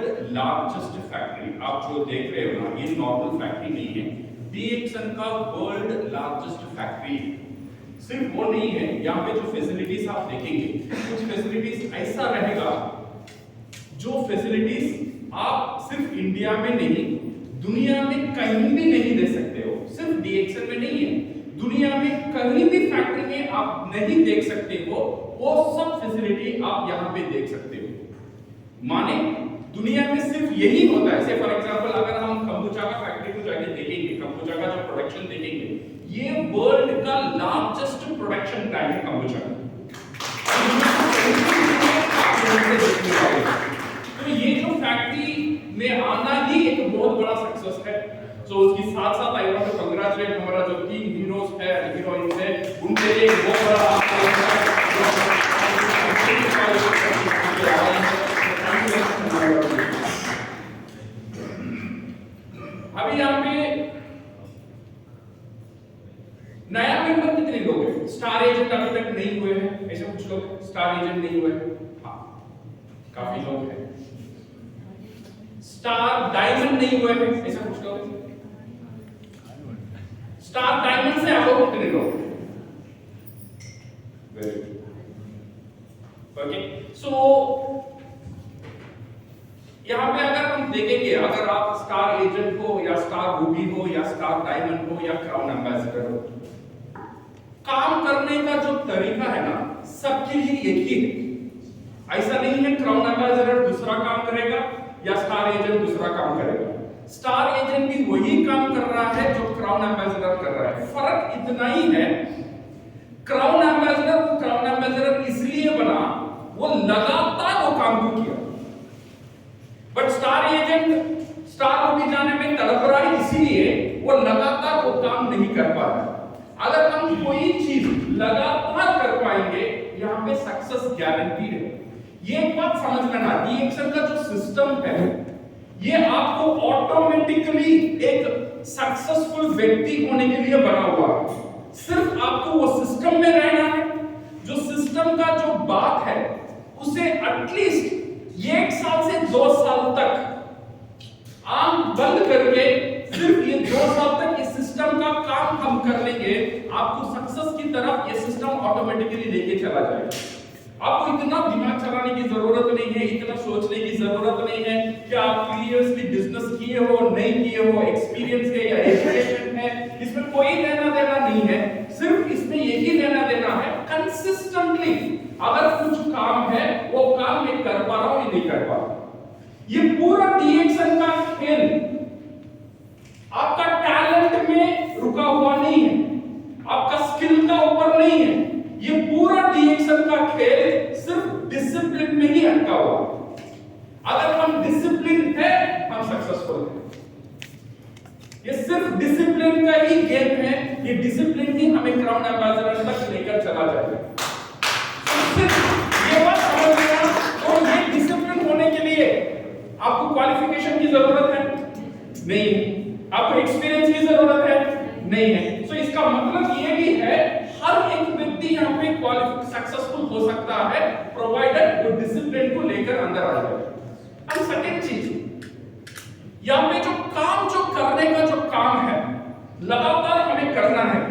World largest factory, आप जो देख रहे हो ना, ये नॉर्मल फैक्ट्री नहीं है, डीएक्सन का वर्ल्ड लार्जेस्ट फैक्ट्री। सिर्फ वो नहीं है, यहाँ पे जो फैसिलिटीज आप देखेंगे, कुछ फैसिलिटीज ऐसा रहेगा जो फैसिलिटीज आप सिर्फ इंडिया में नहीं, दुनिया में कहीं भी नहीं दे सकते हो। सिर्फ डीएक्सन में नहीं है, दुनिया में कहीं भी फैक्ट्री में आप नहीं देख सकते हो, वो सब फैसिलिटी आप यहाँ पे देख सकते हो। माने दुनिया में सिर्फ यही होता है। फॉर एग्जांपल अगर हम कंबुचा का फैक्ट्री को जाके देखेंगे, कंबुचा का जो प्रोडक्शन देखेंगे, ये वर्ल्ड का लार्जेस्ट प्रोडक्शन प्लांट है कंबुचा का। तो ये जो फैक्ट्री में आना ही एक बहुत बड़ा सक्सेस है। सो उसके साथ साथ आई वांट टू कांग्रेचुलेट हमारा जो 3 हीरोज है, हीरोइंस है, उनके लिए बहुत बड़ा अभी यहाँ पे नया मेंबर कितने लोग हैं? स्टार एजेंट अभी तक नहीं हुए हैं, ऐसे कुछ लोग स्टार एजेंट नहीं हुए हैं। हाँ, काफी लोग हैं। स्टार डायमंड नहीं हुए हैं, ऐसा कुछ लोग। स्टार डायमंड से आप लोग कितने लोग? Very good. ओके, सो यहाँ पे अगर हम देखेंगे, अगर आप स्टार एजेंट हो या स्टार रूबी हो या स्टार डायमंड हो या क्राउन एम्बेसडर हो, काम करने का जो तरीका है ना, सबके लिए एक ही है। ऐसा नहीं है क्राउन एम्बेसडर दूसरा काम करेगा या स्टार एजेंट दूसरा काम करेगा। स्टार एजेंट भी वही काम कर रहा है जो क्राउन एम्बेसडर कर रहा है। फर्क इतना ही है, क्राउन एम्बेसडर इसलिए बना, वो लगातार वो काम को किया, but star agent star Ruby जाने में तड़प रहा है, इसीलिए वो लगातार वो काम नहीं कर पा रहा। अगर हम कोई चीज लगातार कर पाएंगे, यहाँ पे सक्सेस गारंटीड है। ये एक बात समझ लेना, डीएक्सन का जो सिस्टम है, ये आपको ऑटोमेटिकली एक सक्सेसफुल व्यक्ति होने के लिए बना हुआ है। सिर्फ आपको वो सिस्टम में रहना है। जो सिस्टम का जो बात है, उसे एटलीस्ट 1 साल से 2 साल तक आंख बंद करके सिर्फ ये 2 साल तक इस सिस्टम का काम हम कर लेंगे, आपको सक्सेस की तरफ ये सिस्टम ऑटोमेटिकली लेके चला जाएगा। आपको इतना दिमाग चलाने की जरूरत नहीं है, इतना सोचने की जरूरत नहीं है कि आप प्रीवियसली बिजनेस किए हो नहीं किए हो, एक्सपीरियंस है या एजुकेशन है, इसमें कोई लेना देना नहीं है। सिर्फ इसमें यही लेना देना है, कंसिस्टेंटली अगर कुछ काम है, वो काम मैं कर पा रहा हूं या नहीं कर पा रहा। ये पूरा डीएक्सन का खेल आपका टैलेंट में रुका हुआ नहीं है, आपका स्किल का ऊपर नहीं है। ये पूरा डीएक्सन का खेल सिर्फ डिसिप्लिन में ही अटका हुआ। अगर हम डिसिप्लिन है, हम सक्सेसफुल हैं। ये सिर्फ डिसिप्लिन का ही गेम है। ये डिसिप्लिन ही हमें क्राउन एम्बेसडर तक लेकर चला जाएगा। ये बात समझ लेना। और ये डिसिप्लिन होने के लिए आपको क्वालिफिकेशन की जरूरत है नहीं है, आपको एक्सपीरियंस की जरूरत है नहीं है। सो इसका मतलब ये भी है, हर एक व्यक्ति यहाँ पे सक्सेसफुल हो सकता है, प्रोवाइडेड वो डिसिप्लिन को लेकर अंदर आ जाए। और सेकंड चीज, यहाँ पे जो करने का जो काम है, लगातार हमें करना है,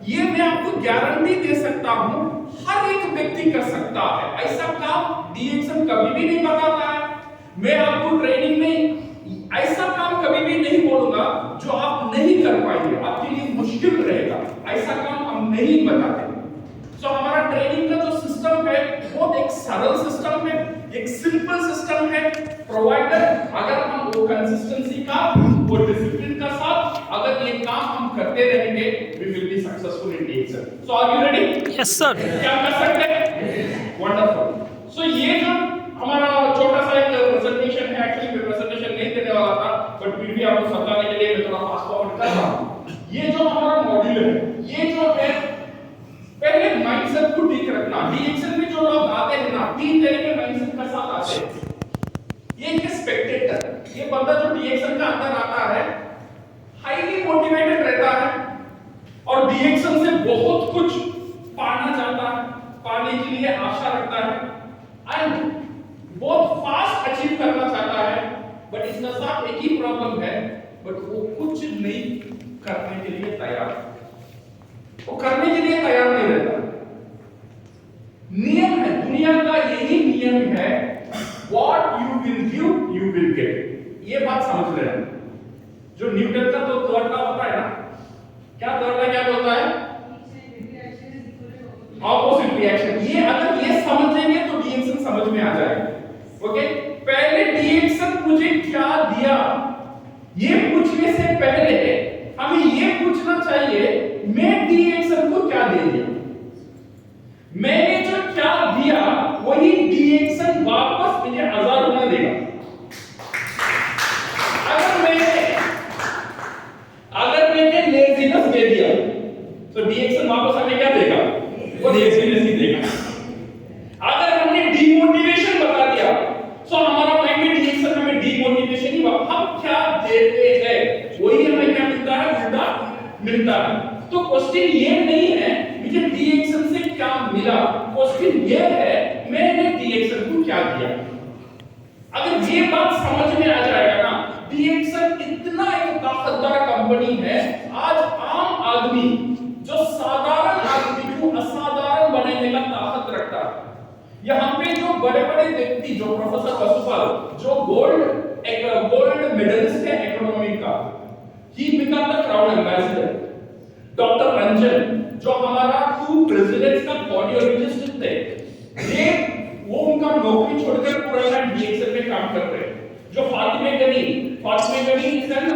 ये मैं आपको गारंटी दे सकता हूं, हर एक व्यक्ति कर सकता है। ऐसा काम डीएक्सन कभी भी नहीं बताता है। मैं आपको ट्रेनिंग में ऐसा काम कभी भी नहीं बोलूंगा जो आप नहीं कर पाएंगे, आपके लिए मुश्किल रहेगा, ऐसा काम हम नहीं बताते। सो हमारा ट्रेनिंग का जो सिस्टम है, वो एक सरल सिस्टम है, एक सिंपल सिस्टम है, प्रोवाइडर अगर हम वो कंसिस्टेंसी का, वो डिसिप्लिन का साथ अगर ये काम हम करते रहेंगे, we will be successful in DXN. So are you ready? Yes sir. क्या कर सकते हैं? वंडरफुल। सो ये जो हमारा छोटा सा एक प्रेजेंटेशन है, एक्चुअली मैं प्रेजेंटेशन नहीं देने वाला था, बट फिर भी आपको समझाने के लिए मैं थोड़ा फास्ट फॉरवर्ड कर रहा हूं। ये जो हमारा मॉड्यूल है, ये जो है, पहले माइंडसेट को ठीक रखना। डीएक्सन में जो लोग आते हैं ना, 3 तरह के माइंडसेट के साथ आते हैं। ये एक स्पेक्टेटर, ये बंदा जो डीएक्सन का अंदर आता है, हाईली मोटिवेटेड रहता है और डीएक्सन से बहुत कुछ पाना चाहता है, पाने के लिए आशा रखता है, एंड बहुत फास्ट अचीव करना चाहता है, इसका साथ एक ही प्रॉब्लम है, बट वो कुछ नहीं करने के लिए तैयार, वो करने के लिए तैयार नहीं रहता। नियम है, दुनिया का यही नियम है, what you will give you will get. ये बात समझ लेना। जो न्यूटन का तो थर्ड लॉ होता है ना, क्या थर्ड लॉ क्या बोलता है? Opposite reaction. ये अगर ये समझेंगे तो रिएक्शन समझ में आ जाएगा। ओके, पहले रिएक्शन मुझे क्या दिया, ये पूछने से पहले हमें ये पूछना चाहिए मैं रिएक्शन को क्या दे दिया। मैंने जो क्या दिया वही रिएक्शन वापस मुझे 1000 गुना देगा। अगर मैंने लेजीनेस दे दिया तो रिएक्शन वापस हमें क्या देगा? वो लेजीनेस ही देगा। अगर हमने डिमोटिवेशन बता दिया तो हमारा माइंड में रिएक्शन हमें डिमोटिवेशन ही, हम क्या देते हैं वही हमें क्या मिलता है? उल्टा मिलता है। तो क्वेश्चन ये नहीं है मुझे रिएक्शन से क्या मिला, क्वेश्चन ये है मैंने रिएक्शन को क्या दिया। अगर ये बात समझ में आ जाएगा ना, रिएक्शन इतना एक ताकतवर कंपनी है। आज आम आदमी जो साधारण आदमी को असाधारण बनाने का ताकत रखता है। यहाँ पे जो बड़े-बड़े व्यक्ति, जो प्रोफेसर वसुपाल, जो गोल्ड मेडलिस्ट है इकोनॉमी का, he become the crown ambassador. Doctor Ranjan जो हमारा 2 प्रेसिडेंट्स का कार्डियोलॉजिस्ट थे, ये वो उनका नौकरी छोड़कर पूरा टाइम रिएक्शन में काम कर रहे हैं। जो Fatima Gani is an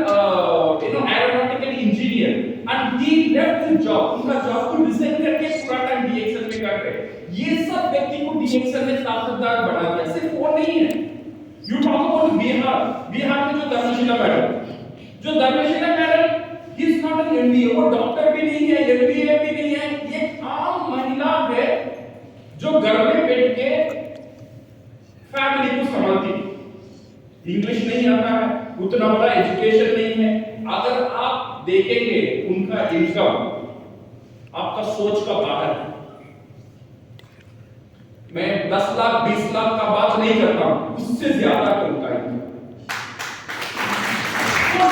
aeronautical engineer and he left his job, उनका जॉब को रिजाइन करके पूरा टाइम रिएक्शन में कर रहे हैं। ये सब व्यक्ति को रिएक्शन में ताकतवर बना दिया। सिर्फ वो नहीं है, यू टॉक अबाउट बिहार में जो Dharmeshila madam he is not an MBA, वो डॉक्टर भी नहीं है, एमबीए भी नहीं है, ये आम महिला है जो घर में बैठ के फैमिली को संभालती है। इंग्लिश नहीं आता है, उतना बड़ा एजुकेशन नहीं है। अगर आप देखेंगे उनका इनकम आपका सोच का बाहर है। मैं 10 लाख 20 लाख का बात नहीं करता हूं, उससे ज्यादा उनका इनकम। तो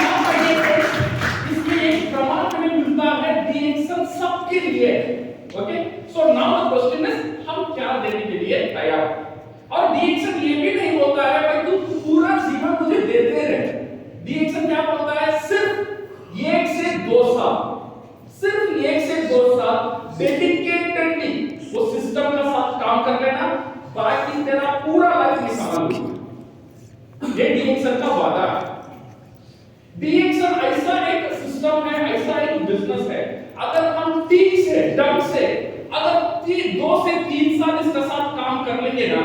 इसमें एक प्रमाण हमें मिलता है रिएक्शन सबके लिए। Okay, so now the question is हम क्या देने के लिए तैयार। और रिएक्शन ये भी नहीं बोलता है भाई तू पूरा जीवन मुझे देते रहे। रिएक्शन क्या बोलता है? सिर्फ 1 से 2 साल, सिर्फ 1 से 2 साल डेडिकेटेडली वो सिस्टम का साथ काम कर लेना, बाकी तेरा पूरा लाइफ में संभाल लूंगा। ये रिएक्शन का वादा है। रिएक्शन ऐसा एक सिस्टम है, ऐसा एक बिजनेस है, अगर हम ठीक से ढंग से अगर 2 से 3 साल इसके साथ काम कर लेंगे ना,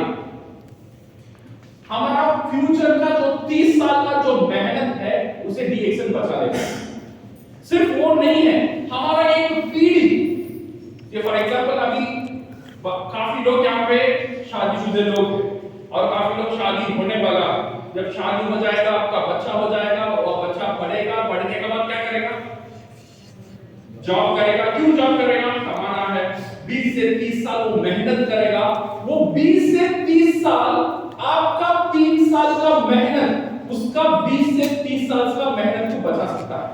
हमारा फ्यूचर का जो 30 साल का जो मेहनत है उसे रिएक्शन बचा लेगा। सिर्फ वो नहीं है, हमारा एक पीढ़ी, ये फॉर एग्जांपल अभी काफी लोग यहाँ पे शादीशुदा लोग और काफी लोग शादी होने वाला, जब शादी हो जाएगा आपका बच्चा हो जाएगा और बच्चा पढ़ेगा, पढ़ने के बाद क्या करेगा? जॉब करेगा। क्यों जॉब करेगा? कमाना है। 20 से 30 साल वो मेहनत करेगा। वो 20 से 30 साल आपका 3 साल का मेहनत उसका 20 से 30 साल का मेहनत को बचा सकता है।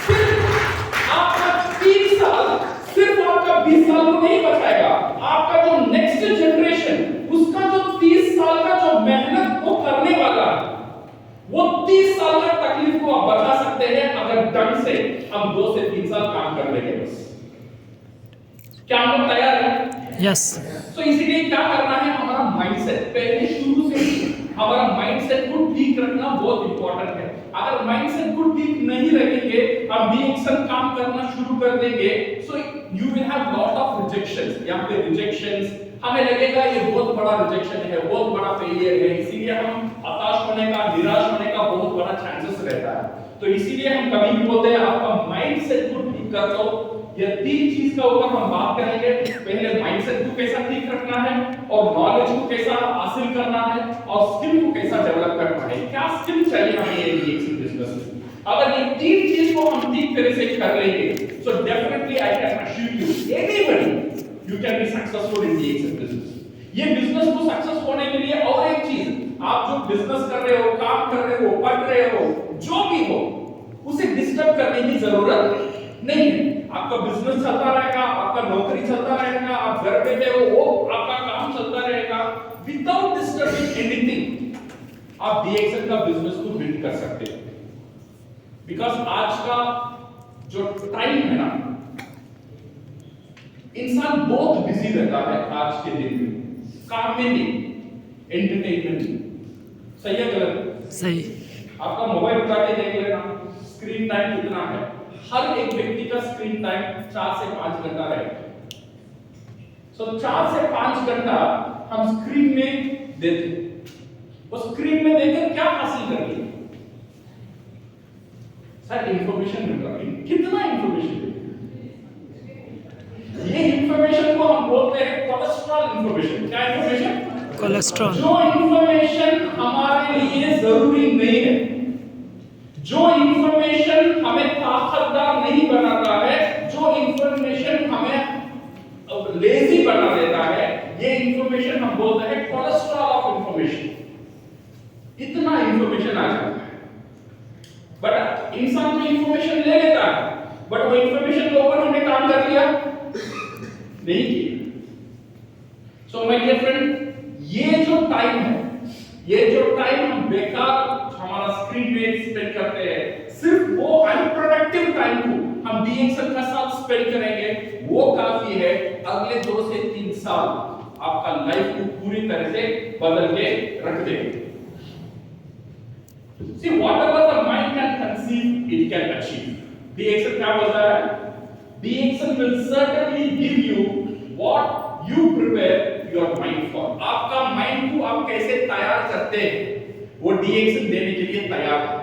सिर्फ आपका 3 साल, सिर्फ आपका 20 साल को नहीं बचाएगा, आपका जो नेक्स्ट जनरेशन उसका जो 30 साल का जो मेहनत वो करने वाला, वो 30 साल का तकलीफ को आप बचा सकते हैं अगर ढंग से हम 2 से 3 साल काम कर लेंगे। बस क्या हम लोग तैयार हैं? यस। तो इसीलिए क्या करना है, हमारा माइंडसेट पहले शुरू से ही हमारा माइंडसेट को ठीक रखना बहुत इंपॉर्टेंट है। अगर माइंडसेट को ठीक नहीं रखेंगे, हम रिएक्शन काम करना शुरू कर देंगे, so you will have lot of rejections. यहाँ पे रिजेक्शंस हमें लगेगा ये बहुत बड़ा रिजेक्शन है, बहुत बड़ा फेलियर है, इसीलिए हम हताश होने का, निराश होने का बहुत बड़ा चांसेस रहता है। तो इसीलिए हम कभी भी बोलते हैं आपका माइंडसेट को ठीक कर दो। ये 3 चीज का ऊपर हम बात करेंगे। पहले माइंडसेट को कैसा ठीक रखना है, और नॉलेज को कैसा हासिल करना है, और स्किल को कैसा डेवलप करना है। क्या स्किल चाहिए हमें ये रिएक्शन बिजनेस में? अगर ये 3 चीज को हम ठीक तरह से कर लेंगे, so definitely I can assure you anybody you can be successful in reaction business. ये बिजनेस को सक्सेस होने के लिए और एक चीज, आप जो बिजनेस कर रहे हो, काम कर रहे हो, पढ़ रहे हो, जो भी हो, उसे डिस्टर्ब करने की जरूरत नहीं है। आपका बिजनेस चलता रहेगा, आपका नौकरी चलता रहेगा, आप घर बैठे हो, वो आपका काम चलता रहेगा विदाउट डिस्टर्बिंग एनीथिंग। आप डीएक्सएल का बिजनेस को बिल्ड कर सकते हो। बिकॉज आज का जो टाइम है ना, इंसान बहुत बिजी रहता है आज के दिन में, काम में नहीं, एंटरटेनमेंट में। सही है गलत? सही। आपका मोबाइल उठा के देख लेना, स्क्रीन टाइम कितना है। हर एक व्यक्ति का स्क्रीन टाइम 4 से 5 घंटा रहेगा। सो 4 से 5 घंटा हम स्क्रीन में देते, वो स्क्रीन में देकर क्या हासिल कर लिया? सर इंफॉर्मेशन मिल रहा है। कितना इंफॉर्मेशन? ये इंफॉर्मेशन को हम बोलते हैं कोलेस्ट्रॉल इंफॉर्मेशन। क्या इंफॉर्मेशन? कोलेस्ट्रॉल। जो इंफॉर्मेशन हमारे लिए जरूरी नहीं है, जो इंफॉर्मेशन हमें ताकतवर नहीं बनाता है, जो इंफॉर्मेशन हमें लेजी बना देता है, ये इंफॉर्मेशन हम बोलते हैं कोलेस्ट्रॉल ऑफ इंफॉर्मेशन। इतना इंफॉर्मेशन आ जाता है, बट इंसान तो इंफॉर्मेशन ले लेता है, बट वो इंफॉर्मेशन के ऊपर हमने काम कर लिया नहीं किया। सो माय डियर फ्रेंड, ये जो टाइम है, ये जो टाइम हम बेकार हमारा स्क्रीन पे स्पेंड करते हैं, सिर्फ वो अनप्रोडक्टिव टाइम को हम डीएक्सएल का साथ स्पेंड करेंगे, वो काफी है अगले 2 से 3 साल आपका लाइफ को पूरी तरह से बदल के रख देंगे। See, whatever the mind can conceive, it can achieve. DXL क्या बोलता है? DXL will certainly give you what you prepare your mind for. आपका माइंड को आप कैसे तैयार करते हैं, वो DXL देने के लिए तैयार है।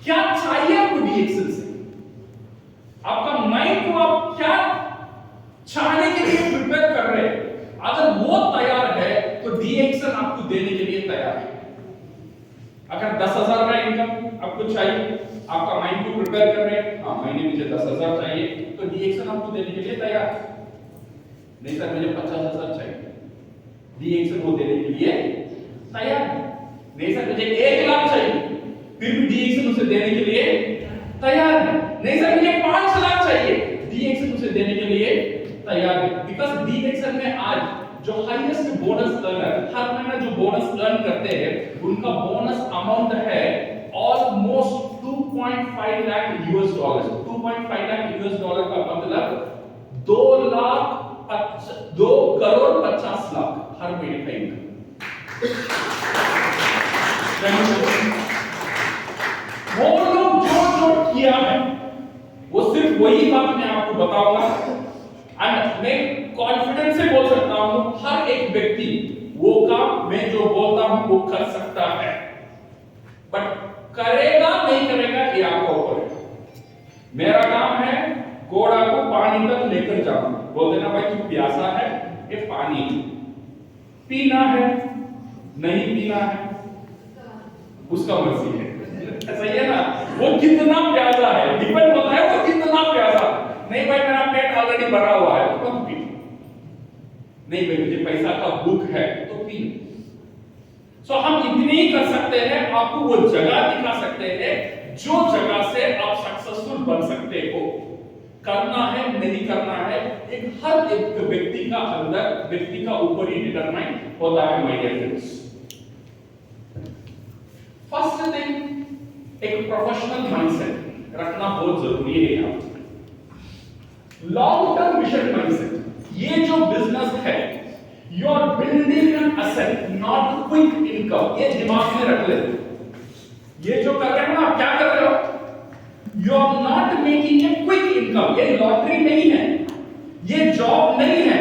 क्या चाहिए आपको DXL से? आपका माइंड को आप क्या चाहने के लिए प्रिपेयर कर रहे हैं? अगर वो तैयार है, तो DXL आपको देने के लिए तैयार है। अगर 10,000 का इनकम आपको चाहिए, आपका माइंड को प्रिपेयर कर रहे हैं, हाँ महीने मुझे 10,000 चाहिए, तो डीएक्सएल आपको देने के लिए तैयार है। नहीं सर मुझे 50,000 चाहिए, डीएक्सएल वो देने के लिए तैयार है। नहीं सर मुझे 1 लाख चाहिए, फिर भी डीएक्सएल उसे देने के लिए तैयार है। नहीं सर मुझे 5 लाख चाहिए, डीएक्सएल उसे देने के लिए तैयार है। बिकॉज़ डीएक्सएल में आज जो हाईएस्ट बोनस अर्नर हर महीने जो बोनस अर्न करते हैं, उनका बोनस अमाउंट है almost 2.5 lakh US dollar. 2.5 lakh US dollar का मतलब 2 करोड़ 50 लाख हर महीने का इनकम। वो लोग जो किया है, वो सिर्फ वही बात मैं आपको बताऊंगा, एंड मैं कॉन्फिडेंस से बोल सकता हूं हर एक व्यक्ति वो काम मैं जो बोलता हूं वो कर सकता है, बट करेगा नहीं करेगा ये आपका ऊपर है। मेरा काम है घोड़ा को पानी तक लेकर जाना, बोल देना भाई तू प्यासा है, ये पानी पीना है नहीं पीना है उसका मर्जी है। सही है ना? वो कितना प्यासा है डिपेंड होता है, वो कितना प्यासा। नहीं भाई मेरा पेट ऑलरेडी भरा हुआ है तो मत पी, नहीं भाई मुझे पैसा का भूख है तो पी। सो हम इतने ही कर सकते हैं, आपको वो जगह दिखा सकते हैं जो जगह से आप सक्सेसफुल बन सकते हो। करना है नहीं करना है एक हर एक व्यक्ति का अंदर, व्यक्ति का ऊपर ही डिटरमाइन होता है। My dear friends, first thing एक प्रोफेशनल माइंडसेट रखना बहुत जरूरी है। यहाँ लॉन्ग टर्म विजन माइंडसेट, ये जो बिजनेस है you are building an asset not quick income, ये दिमाग में रख ले। ये जो कर रहे हो ना, आप क्या कर रहे हो? You are not making a quick income. ये लॉटरी नहीं है, ये जॉब नहीं है,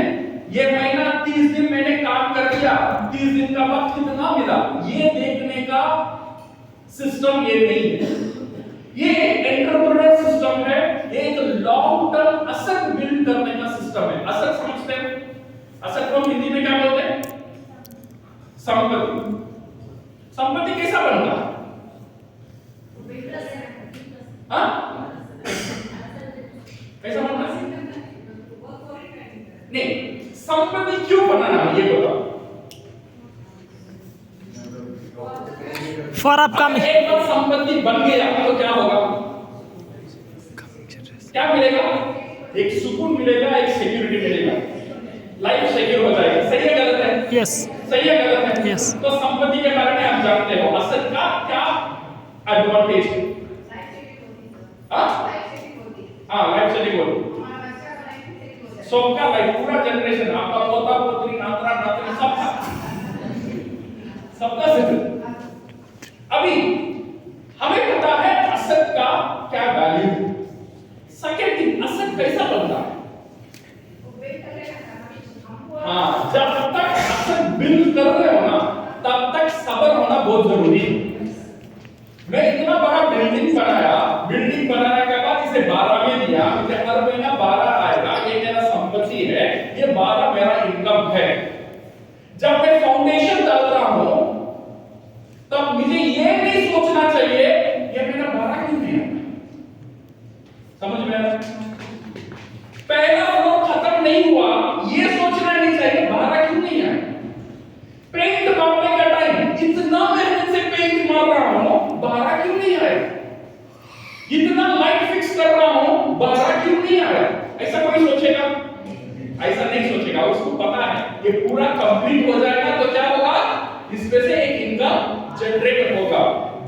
ये महीना 30 दिन मैंने काम कर लिया, 30 दिन का बाद कितना मिला ये देखने का सिस्टम ये नहीं है। ये एक एंटरप्रेन्योर सिस्टम है, ये एक लॉन्ग टर्म एसेट बिल्ड करने का सिस्टम है। एसेट समझते हैं? एसेट को हिंदी में क्या बोलते हैं? संपत्ति। संपत्ति कैसा बनता है? हाँ? कैसा बनता है? नहीं, संपत्ति क्यों बनाना ये बताओ। फॉर आपका अगर एक बार संपत्ति बन गया तो क्या होगा? क्या मिलेगा? एक सुकून मिलेगा, एक सिक्योरिटी मिलेगा, लाइफ सिक्योर हो जाएगी। सही है गलत है? यस सही है गलत है? यस। तो संपत्ति के बारे में आप जानते हो, असद का क्या एडवांटेज है? हाँ, लाइफ सेटिंग होती है। सबका लाइफ, पूरा जनरेशन, आपका पोता पोतरी नातरा नातनी सबका सेटल। अभी हमें पता है असद का क्या वैल्यू है। सेकंड थिंग, असद कैसा बनता है? हाँ, जब तक असद बिल्ड कर रहे हो ना, तब तक सब्र होना बहुत जरूरी है। मैं इतना बड़ा बिल्डिंग बनाया, बिल्डिंग बनाने के बाद इसे 12 में दिया, मुझे हर महीना 12 आएगा, ये मेरा संपत्ति है, ये 12 मेरा इनकम है। जब मैं फाउंडेशन डाल रहा हूं, तब मुझे ये नहीं सोचना चाहिए ये मेरा 12 क्यों नहीं है। समझ में आया? पहला फ्लोर खत्म नहीं हुआ, ये सोचना नहीं चाहिए 12 क्यों नहीं है। पेंट मारने का टाइम, इतना मेहनत से पेंट मार रहा हूं, 12 क्यों नहीं आया। इतना लाइट फिक्स कर रहा हूं, 12 क्यों नहीं आया। ऐसा कोई सोचेगा? ऐसा नहीं सोचेगा। उसको पता है ये पूरा कंप्लीट हो जाएगा तो क्या होगा, इसमें से एक इनकम जनरेट होगा।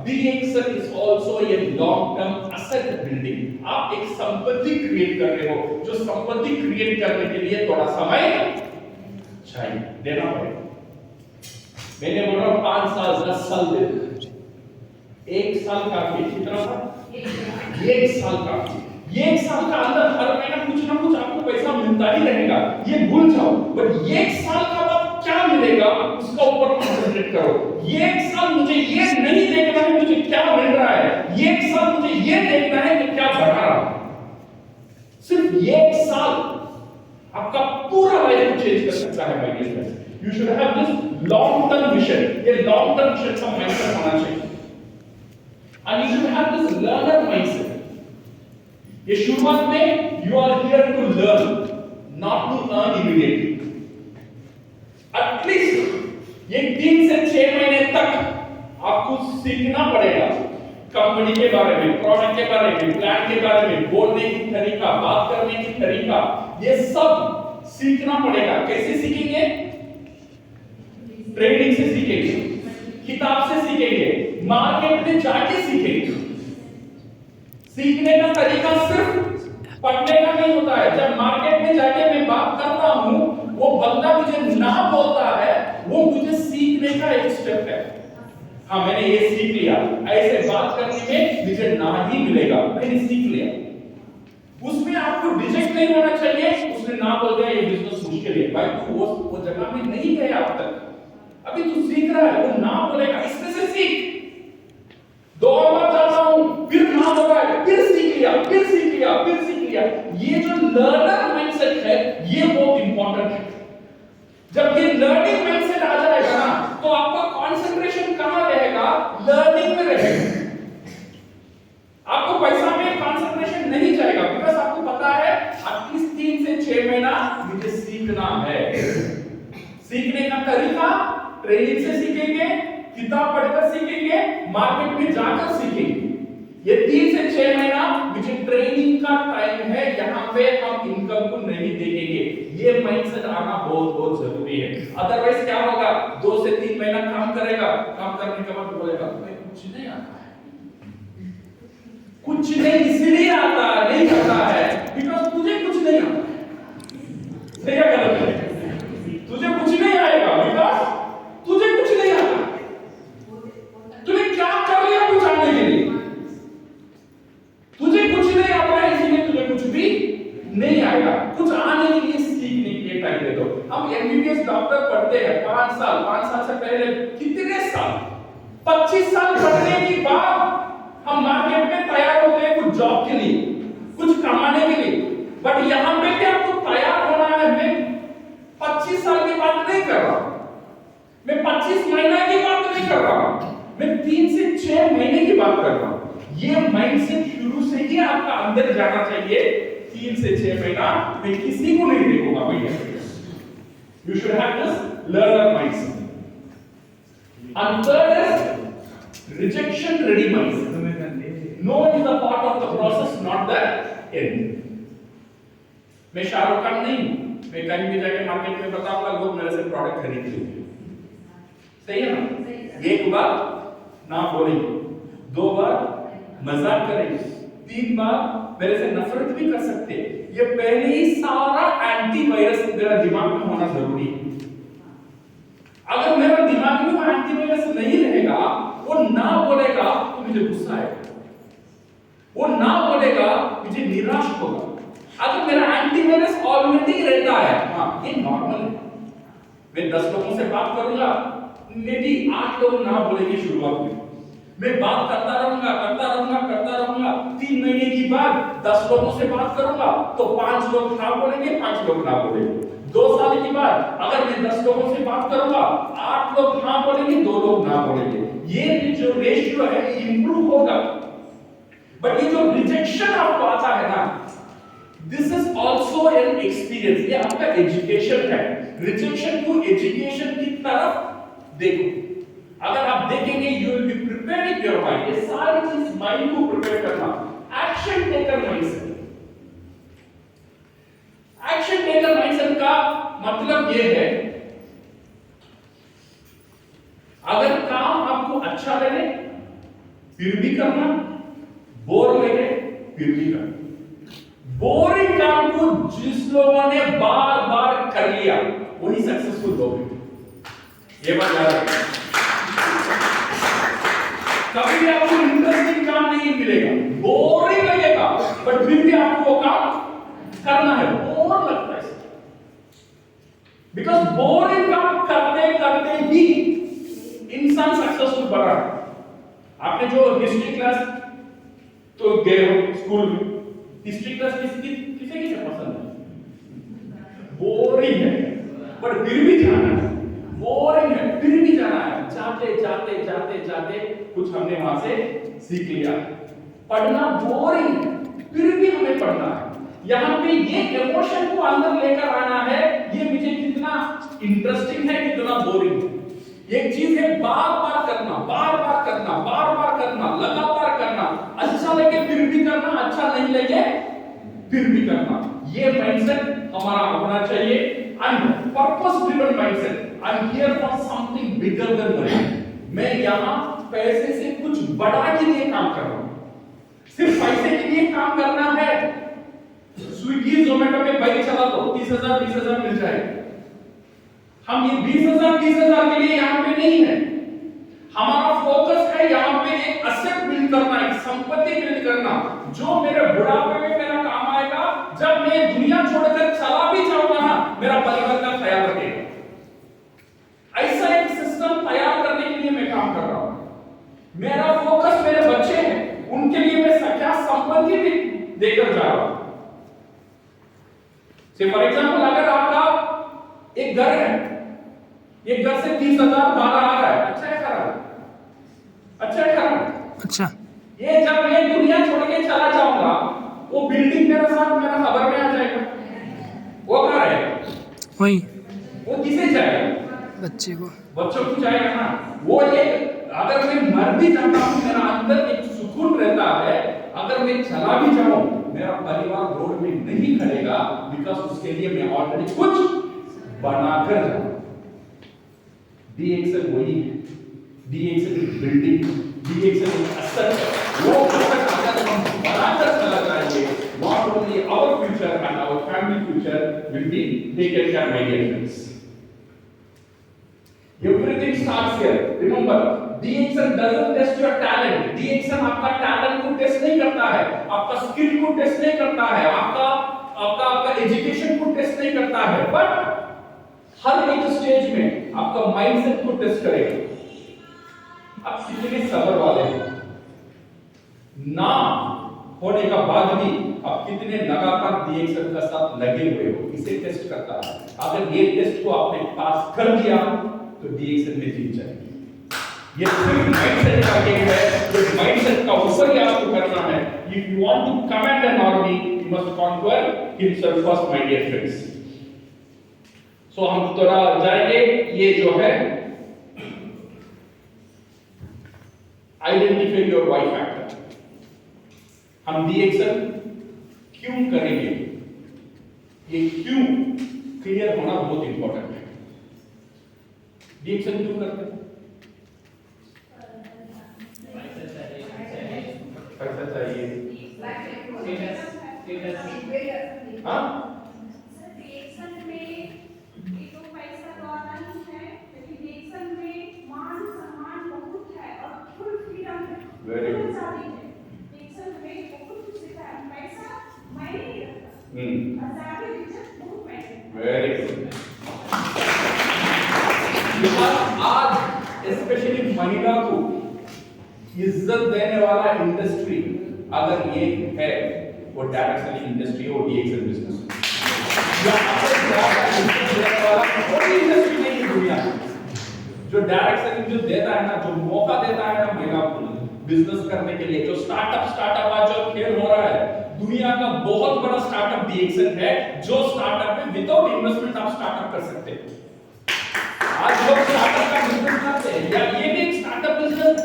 BXL is also a long term asset building। आप एक संपत्ति क्रिएट कर रहे हो, जो संपत्ति क्रिएट करने के लिए थोड़ा समय चाहिए, देना पड़ेगा। मैंने बोला 5 साल 10 साल दे, 1 साल काफी। कितना था? 1 साल काफी। 1 साल का अंदर हर महीना कुछ ना कुछ आपको पैसा मिलता ही रहेगा, ये भूल जाओ। बट 1 साल का बाद क्या मिलेगा उसका ऊपर कंसंट्रेट करो। 1 साल मुझे ये नहीं देखना है मुझे क्या मिल रहा है, 1 साल मुझे ये देखना है कि क्या बढ़ा रहा हूं। सिर्फ 1 साल आपका पूरा लाइफ को चेंज कर सकता है my dear friends. You should have this long term vision. ये लॉन्ग टर्म विजन का माइंडसेट होना चाहिए। And you should have this learner mindset. ये शुरुआत में you are here to learn, not to earn immediately. At least ये 3 से 6 महीने तक आपको सीखना पड़ेगा कंपनी के बारे में, प्रोडक्ट के बारे में, प्लान के बारे में, बोलने की तरीका, बात करने की तरीका, ये सब सीखना पड़ेगा। कैसे सीखेंगे? ट्रेनिंग से सीखेंगे, किताब से सीखेंगे, मार्केट में जाके सीखेंगे। सीखने का तरीका सिर्फ पढ़ने का नहीं होता है। जब मार्केट में जाके मैं बात कर रहा हूं, वो बंदा मुझे ना बोलता है, वो मुझे सीखने का एक स्टेप है। हाँ, मैंने ये सीख लिया, ऐसे बात करने में मुझे ना ही मिलेगा, मैंने सीख लिया। उसमें आपको रिजेक्ट नहीं होना चाहिए। उसने ना बोल दिया ये बिजनेस मुश्किल है, भाई तू वो जगह में नहीं गया अब तक, अभी तू सीख रहा है, वो ना बोलेगा, इसमें से सीख। 2 बार जाता हूं, फिर ना बोला है, फिर सीख लिया, फिर सीख लिया, फिर सीख लिया। ये जो लर्नर माइंडसेट है, ये बहुत इंपॉर्टेंट है। जब ये लर्निंग माइंडसेट आ जाएगा ना, तो आपका कंसंट्रेशन कहां रहेगा? लर्निंग में रहेगा। आपको पैसा में कंसंट्रेशन नहीं जाएगा, बिकॉज़ आपको पता है एटलीस्ट 3 से 6 महीना मुझे सीखना है। सीखने का तरीका ट्रेनिंग से सीखेंगे, किताब पढ़कर सीखेंगे, मार्केट में जाकर सीखेंगे। ये 3 से 6 महीना मुझे ट्रेनिंग का टाइम है, यहाँ पे हम इनकम को नहीं देखेंगे। ये माइंडसेट आना बहुत बहुत जरूरी है। अदरवाइज क्या होगा? 2 से 3 महीना काम करेगा, काम करने के बाद बोलेगा मैं कुछ नहीं आता है। कुछ नहीं इसलिए आता नहीं आता है बिकॉज़ तुझे कुछ नहीं आता है। सही है गलत है? तुझे कुछ नहीं आएगा बिकॉज़ तुझे कुछ नहीं आता। तूने क्या कर लिया कुछ आने के लिए? तुझे कुछ नहीं आता है, इसलिए तुझे कुछ भी नहीं आएगा। कुछ आने के लिए सीखने के लिए टाइम दे दो। हम एमबीबीएस डॉक्टर पढ़ते हैं 5 साल से पहले कितने साल, 25 साल पढ़ने के बाद हम मार्केट में तैयार होते हैं कुछ जॉब के लिए, कुछ कमाने के लिए। बट यहां पे क्या आपको तैयार होना है? मैं 25 साल की बात नहीं कर रहा, मैं 25 महीने की बात नहीं कर रहा, मैं 3 से 6 महीने की बात कर रहा हूं। ये माइंडसेट शुरू से ही आपका अंदर जाना चाहिए। 3 से 6 महीना मैं किसी को नहीं देखूंगा भैया। You should have this learner mindset. And third is Rejection ready mindset. No is the part of the process, not the end. मैं शाहरुख खान नहीं, मैं कहीं भी जाके मार्केट में बताऊंगा लोग मेरे से प्रोडक्ट खरीद लेंगे। सही है ना? एक बार ना बोलेंगे, दो बार मजाक करेंगे, तीन बार मेरे से नफरत भी कर सकते हैं। ये पहले ही सारा एंटीवायरस मेरा दिमाग में होना जरूरी है। अगर मेरा दिमाग में वो एंटीवायरस नहीं रहेगा, वो ना बोलेगा तो मुझे गुस्सा आएगा, वो ना बोलेगा मुझे निराश होगा। अगर मेरा एंटीवायरस ऑलरेडी रहता है, हाँ ये नॉर्मल है, मैं 10 लोगों से बात करूंगा, मे बी 8 लोग ना बोलेंगे शुरुआत में, मैं बात करता रहूंगा, 3 महीने की बाद 10 लोगों से बात करूंगा तो 5 लोग हाँ बोलेंगे, 5 लोग ना बोलेंगे। 2 साल की बाद अगर मैं 10 लोगों से बात करूंगा, 8 लोग हाँ बोलेंगे, 2 लोग ना बोलेंगे। ये जो रेशियो है इंप्रूव होगा। बट ये जो रिजेक्शन आपको आता है ना, this is also an experience, ये आपका एजुकेशन है। रिजेक्शन को एजुकेशन की तरफ देखो, अगर आप देखेंगे you will be preparing your mind, ये सारी चीज माइंड को प्रिपेयर करना। Action taker mindset, action taker mindset का मतलब ये है, अगर काम आपको अच्छा लगे फिर भी करना, बोर लगे फिर भी करना। बोरिंग काम को जिस लोगों ने बार बार कर लिया वही सक्सेसफुल लोग हैं, ये बात याद रखना। कभी भी आपको इंटरेस्टिंग काम नहीं मिलेगा, बोरिंग लगेगा, बट फिर भी आपको वो काम करना है, बोर लगता है, बिकॉज बोरिंग काम करते करते ही इंसान सक्सेसफुल बना है। आपने जो हिस्ट्री क्लास तो गए हो स्कूल में, हिस्ट्री क्लास किसे पसंद है? बोरिंग है, पर फिर भी जाना है, बोरिंग है फिर भी जाना है, जाते कुछ हमने वहां से सीख लिया। पढ़ना बोरिंग है फिर भी हमें पढ़ना है। यहाँ पे ये इमोशन को अंदर लेकर आना है, ये मुझे कितना इंटरेस्टिंग है, कितना बोरिंग है। एक चीज है बार बार करना, लगातार करना, अच्छा लगे फिर भी करना, अच्छा नहीं लगे फिर भी करना। ये माइंडसेट हमारा होना चाहिए, and purpose driven mindset. I am here for something bigger than money. मैं यहाँ पैसे से कुछ बड़ा के लिए काम कर रहा हूँ, सिर्फ पैसे के लिए काम करना है। स्विगी जोमेटो में बाइक चला दो, 30,000 20,000 मिल जाएगा। हम ये 20,000 30,000 के लिए यहाँ पे नहीं है, हमारा फोकस है यहाँ पे एक एसेट बिल्ड करना, एक संपत्ति बिल्ड करना, जो मेरे बुढ़ापे में मेरा काम आएगा। जब मैं दुनिया छोड़कर चला भी जाऊंगा ना, मेरा परिवार का ख्याल रखेगा। ऐसा एक सिस्टम तैयार करने के लिए मैं काम कर रहा हूं। मेरा फोकस मेरे बच्चे हैं, उनके लिए मैं क्या संपत्ति भी देकर जा रहा हूं। फॉर एग्जाम्पल, अगर आपका एक घर है, एक घर से 30,000 बाहर आ रहा है, अच्छा है खराब? अच्छा है खराब? अच्छा। ये जब मैं दुनिया छोड़ के चला जाऊंगा, वो बिल्डिंग मेरे साथ मेरा खबर में आ जाएगा, वो कहाँ रहेगा? वही। वो किसे जाएगा? बच्चे को। बच्चों को जाएगा ना। वो एक, अगर मैं मर भी जाता हूँ, मेरा अंदर एक सुकून रहता है। अगर मैं चला भी जाऊं, मेरा परिवार रोड में नहीं खड़ेगा, बिकॉज उसके लिए मैं ऑलरेडी कुछ बनाकर जाऊं। DXL वही है, DXL बिल्डिंग, DXL एसेट, वो एसेट अगर हम बनाकर चला जाएंगे, not only our future and our family future will be taken care, my dear friends. Everything starts here. Remember, DXL doesn't test your talent. DXL आपका talent को test नहीं करता है, आपका स्किल को टेस्ट नहीं करता है, आपका एजुकेशन को टेस्ट नहीं करता है, बट हर एक स्टेज में आपका माइंडसेट को टेस्ट करेगा। आप कितने सब्र वाले हैं, ना होने का बाद भी आप कितने लगातार DXL का साथ लगे हुए हो, इसे टेस्ट करता है। अगर ये टेस्ट को आपने पास कर दिया तो DXL में जीत जाएंगे। ये सिर्फ माइंडसेट का गेम है, जो माइंडसेट का ऊपर ही आपको करना है। If you want to command an army, you must conquer himself first, my dear friends. So हम थोड़ा जाएंगे, ये जो है आइडेंटिफाई योर वाई फैक्टर। हम डीएक्सएल क्यों करेंगे, ये क्यों क्लियर होना बहुत इंपॉर्टेंट है। डीएक्सएल क्यों करते हैं? पैसा चाहिए। हाँ वेरी गुड। Very good. आज स्पेशली महिला को इज्जत देने वाला इंडस्ट्री अगर ये है, वो डायरेक्ट सेलिंग इंडस्ट्री है, वो डीएक्सएल बिजनेस या देने वाला कोई इंडस्ट्री नहीं है दुनिया में। जो डायरेक्ट सेलिंग जो देता है ना, जो मौका देता है ना महिला को बिजनेस करने के लिए, जो स्टार्टअप आज जो खेल हो रहा है, दुनिया का बहुत बड़ा स्टार्टअप डीएक्सएल है, जो स्टार्टअप में विदाउट इन्वेस्टमेंट आप स्टार्टअप कर सकते हैं। आज लोग स्टार्टअप का बिजनेस करते हैं, या ये भी एक स्टार्टअप बिजनेस,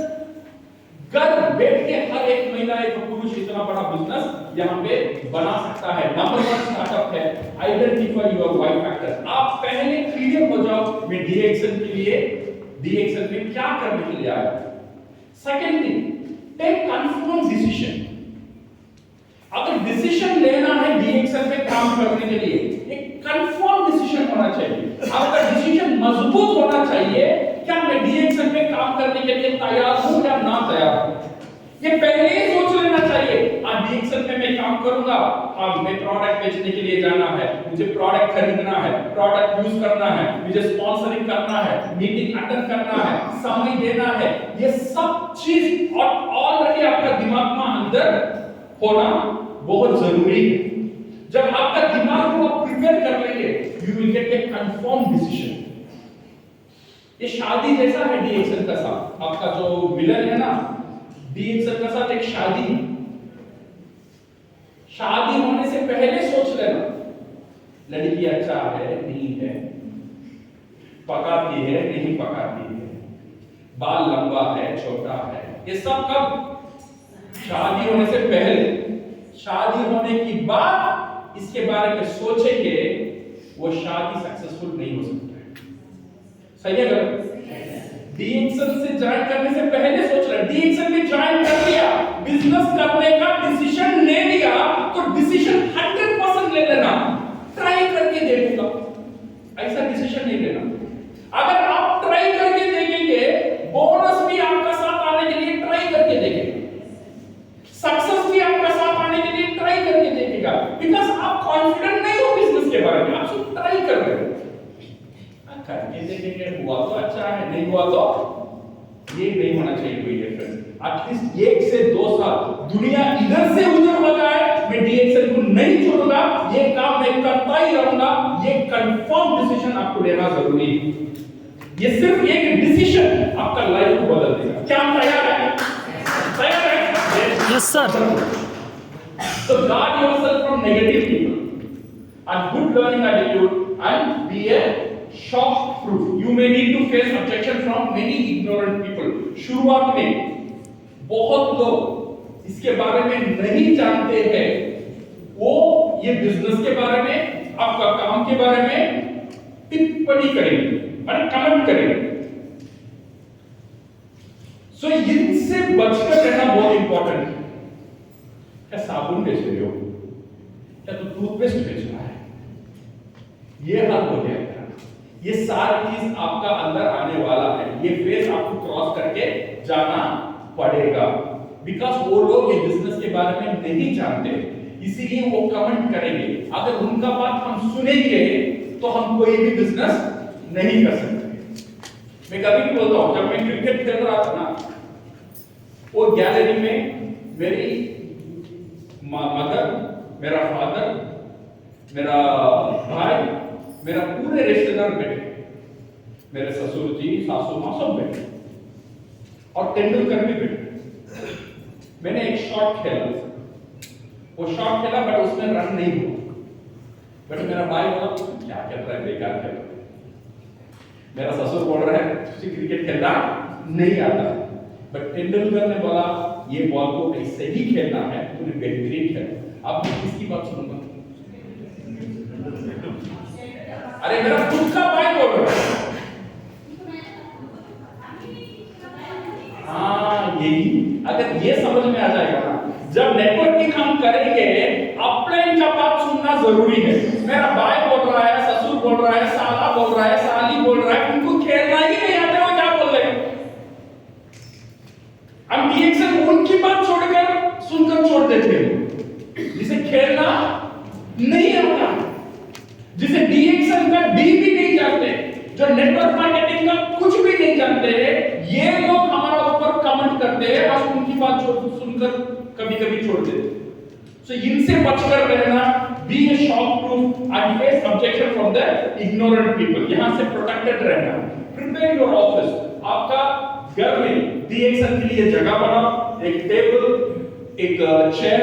घर बैठ के हर एक महिला एक पुरुष इतना बड़ा बिजनेस यहाँ पे बना सकता है। नंबर 1 स्टार्टअप है आइडेंटिफाई योर वाई फैक्टर। आप पहले क्लियर हो जाओ मैं डीएक्सएल के लिए, डीएक्सएल में क्या करने के लिए आया। Second thing, take confirm decision. अगर डिसीजन लेना है डीएक्सएल में काम करने के लिए, एक कंफर्म डिसीजन होना चाहिए। आपका डिसीजन मजबूत होना चाहिए, क्या मैं डीएक्सएल में काम करने के लिए तैयार हूं या ना तैयार हूं, ये पहले ही सोच लेना चाहिए। आज डीएक्सएल में मैं काम करूंगा, हाँ मैं प्रोडक्ट बेचने के लिए जाना है, मुझे प्रोडक्ट खरीदना है, प्रोडक्ट यूज करना है, मुझे स्पॉन्सरिंग करना है, मीटिंग अटेंड करना है, समय देना है, ये सब चीज ऑलरेडी आपका दिमाग में अंदर होना बहुत जरूरी है। जब आपका दिमाग को आप प्रिपेयर कर लेंगे, you will get A confirm decision. ये शादी जैसा है डीएक्सएल का साथ, आपका जो विलन है ना डीएक्सएल का साथ एक शादी। शादी होने से पहले सोच लेना, लड़की अच्छा है नहीं है, पकाती है नहीं पकाती है, बाल लंबा है छोटा है, ये सब कब? शादी होने से पहले। शादी होने की बाद इसके बारे में सोचेंगे, वो शादी सक्सेसफुल नहीं हो सकता है। सही है गलत? डीएक्सएल से ज्वाइन करने से पहले सोच रहा है, डीएक्सएल में ज्वाइन कर लिया, बिजनेस करने का डिसीजन ले लिया, तो डिसीजन 100% ले लेना, ट्राई करके देखूंगा, ऐसा डिसीजन नहीं लेना। अगर आप ट्राई करके देखेंगे, बोनस भी आपका साथ आने के लिए ट्राई करके देखेंगे, सक्सेस भी आपका साथ आने के लिए ट्राई करके देखेगा, बिकॉज़ आप कॉन्फिडेंट नहीं हो बिजनेस के बारे में, आप सिर्फ ट्राई कर रहे हो। करके देखेंगे, हुआ तो अच्छा है, नहीं हुआ तो ये नहीं होना चाहिए कोई डिफरेंस। एटलीस्ट 1 से 2 साल दुनिया इधर से उधर हो जाए, मैं डीएक्सएल को नहीं छोड़ूंगा, ये काम मैं करता ही रहूंगा, ये कंफर्म डिसीजन आपको लेना जरूरी है। ये सिर्फ एक डिसीजन आपका लाइफ को बदल देगा। क्या आप तैयार हैं? तैयार हैं? Yes, sir. So guard yourself from negative people and good learning attitude and be a shock proof. You may need to face objection from many ignorant people. शुरुआत में बहुत लोग इसके बारे में नहीं जानते हैं, वो ये बिजनेस के बारे में, आपका काम के बारे में टिप्पणी करेंगे, माने कमेंट करेंगे। सो इनसे बचकर रहना बहुत इंपॉर्टेंट है। क्या साबुन बेच रहे हो, क्या तो टूथपेस्ट बेच रहा है, ये हाल हो जाएगा। ये सारी चीज आपका अंदर आने वाला है, ये फेज आपको क्रॉस करके जाना पड़ेगा, बिकॉज वो लोग ये बिजनेस के बारे में नहीं जानते, इसीलिए वो कमेंट करेंगे। अगर उनका बात हम सुनेंगे तो हम कोई भी बिजनेस नहीं कर सकते। मैं कभी भी बोलता हूं, जब मैं क्रिकेट खेल रहा था ना, वो गैलरी में मेरी मदर, मेरा फादर, मेरा भाई, मेरा पूरे रिश्तेदार बैठे, मेरे ससुर जी, सासू मां सब बैठे, और तेंदुलकर भी बैठे। मैंने एक शॉट खेला, वो शॉट खेला बट उसमें रन नहीं हुआ। बट मेरा भाई बोला क्या खेल रहा है, बेकार खेल रहा है। मेरा ससुर बोल रहा है तुझे क्रिकेट खेलना नहीं आता। बट तेंदुलकर ने बोला ये बॉल को ऐसे ही खेलना है, तूने बेहतरीन खेला। अब मैं किसकी बात सुनूंगा? अरे मेरा खुद का भाई बोल रहा है। हाँ, यही अगर ये समझ में आ जाएगा ना, जब नेटवर्किंग हम करेंगे अपलाइन का बात सुनना जरूरी है। मेरा भाई बोल रहा है, ससुर बोल रहा है, साला बोल रहा है, साली बोल रहा है, उनको खेलना ही नहीं आता, वो क्या बोल रहे हैं? हम डीएक्सएल उनकी बात छोड़कर सुनकर छोड़ देते हैं, जिसे खेलना नहीं आता, जिसे डीएक्सएल का डी भी नहीं जानते, जो नेटवर्क मार्केटिंग का कुछ भी नहीं जानते, ये लोग हमारा ऊपर कमेंट करते हैं और उनकी बात सुनकर कभी-कभी छोड़ देते हैं। So इनसे बचकर रहना, be a shock proof and face objection from the ignorant people. यहाँ से protected रहना। Prepare your office. आपका घर में डीएक्सएल के लिए जगह बनाओ, एक टेबल, एक चेयर,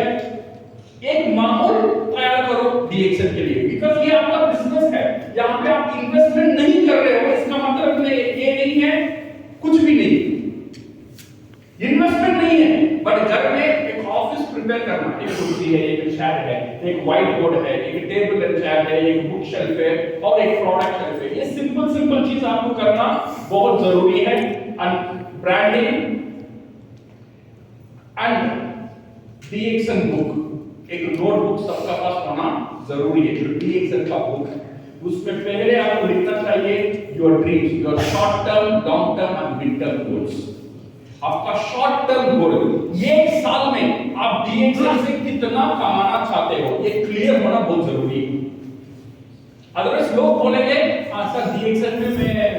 एक माहौल तैयार करो डीएक्सएल के लिए, बिकॉज ये आपका बिजनेस है। यहाँ पे आप इन्वेस्टमेंट नहीं कर रहे हो, इसका मतलब ये नहीं है कुछ भी नहीं, इन्वेस्टमेंट नहीं है, बट घर में एक ऑफिस प्रिपेयर करना, एक कुर्सी है, एक चेयर है, एक व्हाइट बोर्ड है, एक टेबल एंड चेयर है, एक बुक शेल्फ है और एक प्रोडक्ट शेल्फ है। ये सिंपल चीज आपको करना बहुत जरूरी है। ब्रांडिंग एंड डीएक्सएल बुक, एक नोटबुक सबका पास होना जरूरी है, जो डीएक्सएल का बुक है। उसमें पहले आपको लिखना चाहिए your dreams, your short term, long term and mid term goals. आपका शॉर्ट टर्म गोल, ये एक साल में आप डीएक्सएल से कितना कमाना चाहते हो, ये क्लियर होना बहुत जरूरी है। अदरवाइज लोग बोलेंगे हाँ सर डीएक्सएल में मैं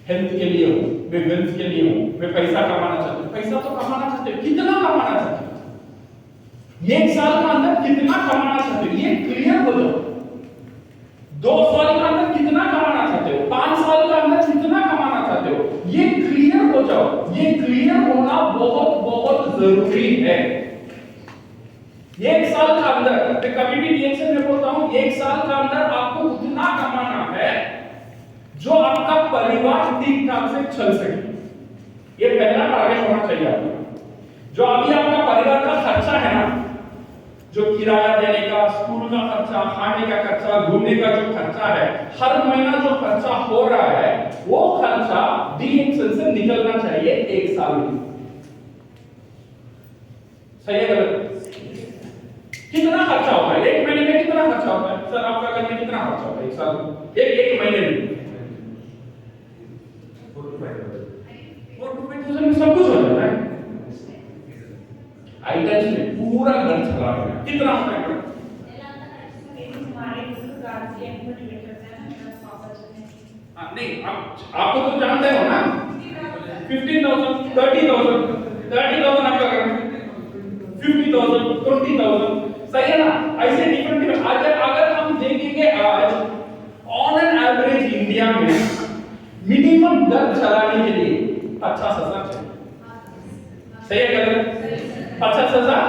हेल्थ के लिए हूं, मैं वेल्थ के लिए हूं, मैं पैसा कमाना चाहता हूं। पैसा तो कमाना चाहते हो, कितना कमाना चाहते हो, ये एक साल के अंदर कितना कमाना चाहते हो, ये क्लियर हो जाओ। 2 साल के अंदर कितना कमाना चाहते हो, 5 साल के अंदर कितना कमाना चाहते हो, ये क्लियर हो जाओ। ये क्लियर होना बहुत बहुत जरूरी है। एक साल के अंदर, मैं कभी भी डीएक्सएल में बोलता हूं, एक साल के अंदर आपको उतना कमाना है जो आपका परिवार ठीक ठाक से चल सके। ये पहला टारगेट होना चाहिए आपका। जो अभी आपका परिवार का खर्चा है ना, जो किराया देने का, स्कूल का खर्चा, खाने का खर्चा, घूमने का जो खर्चा है, हर महीना जो खर्चा हो रहा है, वो खर्चा डीएक्सएल से निकलना चाहिए एक साल में। सही है गलत? कितना खर्चा होता है एक महीने में? कितना खर्चा होता है सर आपका घर में? कितना खर्चा होता है एक साल में, एक महीने में? 4-5,000 में सब कुछ हो जाता है। आइटम्स में पूरा घर चला गया। कितना होता है? नहीं, आपको तो जानते हो ना, 15,000, 30,000 आपका घर में, 50,000, 20,000, सही है ना? ऐसे डिफरेंट। आज अगर हम देखेंगे आज ऑन एन एवरेज इंडिया में मिनिमम घर चलाने के लिए 50,000 चाहिए। सही है गलत? 50,000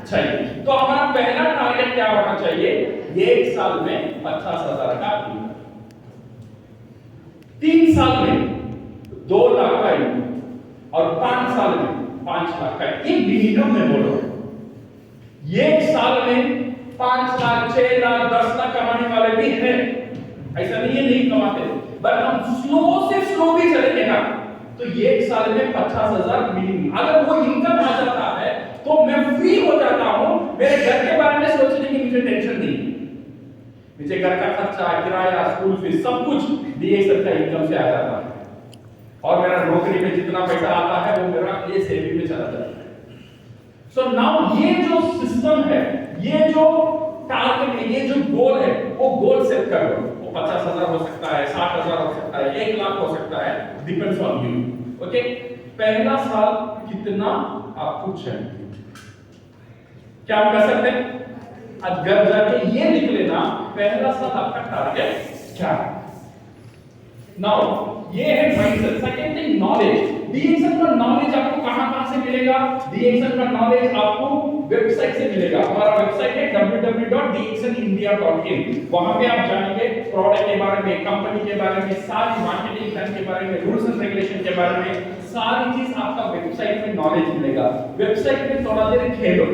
चाहिए। तो हमारा पहला टारगेट क्या होना चाहिए? एक साल में 50,000 का इनकम, 3 साल में 2 लाख का इनकम और 5 साल में 5 लाख का। ये मिनिमम में बोलो। एक साल में 5 लाख, 6 लाख, 10 लाख कमाने वाले भी हैं, ऐसा नहीं है नहीं कमाते, बट हम स्लो से स्लो भी चलेंगे ना तो एक साल में 50,000 मिनिमम। अगर वो इनकम आ जाता है तो मैं फ्री हो जाता हूं, मेरे घर के बारे में सोचने की मुझे टेंशन नहीं, मुझे घर का खर्चा, किराया, स्कूल फीस सब कुछ डीएक्सएल का इनकम से आ जाता है और मेरा नौकरी में जितना पैसा आता है वो मेरा ये सेविंग में चला जाता है। सो नाउ ये जो सिस्टम है, ये जो टारगेट है, ये जो गोल है, वो गोल सेट कर लो। वो 50,000 हो सकता है, 60,000 हो सकता है, 1 लाख हो सकता है, डिपेंड्स ऑन यू। ओके, पहला साल कितना आपको चाहिए, क्या आप कर सकते हैं? आज घर जाके ये लिख लेना पहला साल आपका टारगेट क्या है। नाउ ये है mindset. Second thing knowledge. DXN का नॉलेज आपको कहां से मिलेगा? डीएक्सन का नॉलेज आपको वेबसाइट से मिलेगा। हमारा वेबसाइट है www.dxnindia.in। वहां पे आप जानेंगे प्रोडक्ट के बारे में, कंपनी के बारे में, सारी मार्केटिंग प्लान के बारे में, रूल्स एंड रेगुलेशन के बारे में, सारी चीज आपका वेबसाइट में नॉलेज मिलेगा। वेबसाइट में थोड़ा देर खेलो,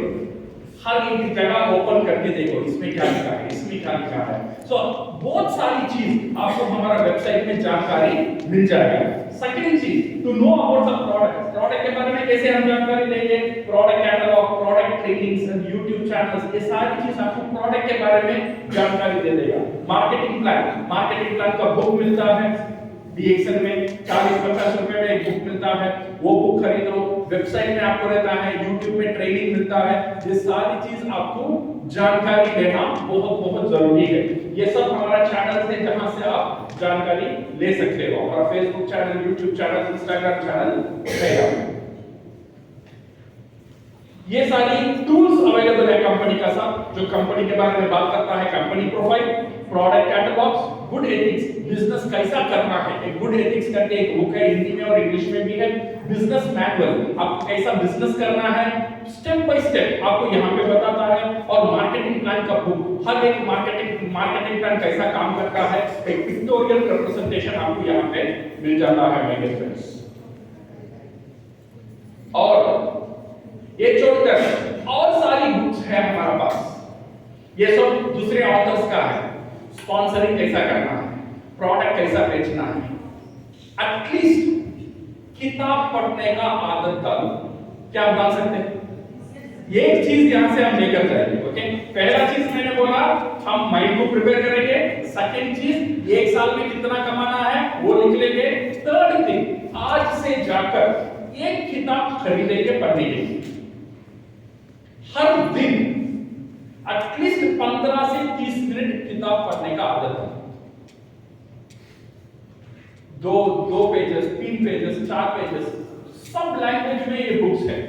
हर एक जगह ओपन करके देखो इसमें क्या लिखा है, इसमें क्या लिखा है। सो बहुत सारी चीज आपको हमारा वेबसाइट में जानकारी मिल जाएगा। सेकंड चीज, to know about the product. Product के बारे में कैसे हम जानकारी लेंगे? Product catalogue, product trainings and YouTube channels, ये सारी चीज आपको प्रोडक्ट के बारे में जानकारी दे देगा। मार्केटिंग प्लान का बुक मिलता है डीएक्सन में, 40-50 रुपए में एक बुक मिलता है, वो बुक खरीदो। वेबसाइट में आपको रहता है, यूट्यूब में ट्रेनिंग मिलता है। ये सारी चीज आपको जानकारी लेना बहुत जरूरी है। ये सब हमारा चैनल है जहां से आप जानकारी ले सकते हो। हमारा Facebook channel, YouTube channel, Instagram channel है। ये सारी टूल्स अवेलेबल है कंपनी का सब, जो कंपनी के बारे में बात करता है। Company profile, product catalogues, good ethics, business कैसा करना है। एक गुड एथिक्स करके एक बुक है, हिंदी में और इंग्लिश में भी है। बिजनेस मैनुअल, आपको कैसा बिजनेस करना है स्टेप बाय स्टेप आपको यहाँ पे बताता है। और मार्केटिंग प्लान का बुक, हर एक मार्केटिंग प्लान कैसा काम करता है, एक पिक्टोरियल रिप्रेजेंटेशन आपको यहाँ पे मिल जाता है मेरे फ्रेंड्स। और ये छोड़कर और सारी बुक्स है हमारे पास, ये सब दूसरे ऑथर्स का है। स्पॉन्सरिंग कैसा करना है, प्रोडक्ट कैसा बेचना है, एटलीस्ट किताब पढ़ने का आदत डालो। क्या आप डाल सकते हैं? एक चीज यहां से हम लेकर जाएंगे। ओके, पहला चीज मैंने बोला हम माइंड को प्रिपेयर करेंगे। सेकंड चीज, एक साल में कितना कमाना है वो लिख लेंगे। थर्ड थिंग, आज से जाकर एक किताब खरीदेंगे पढ़ने के लिए। हर दिन एटलीस्ट 15 से 30 मिनट किताब पढ़ने का आदत है। दो पेजेस, 3 पेजेस, 4 पेजेस, सब लैंग्वेज में ये बुक्स है।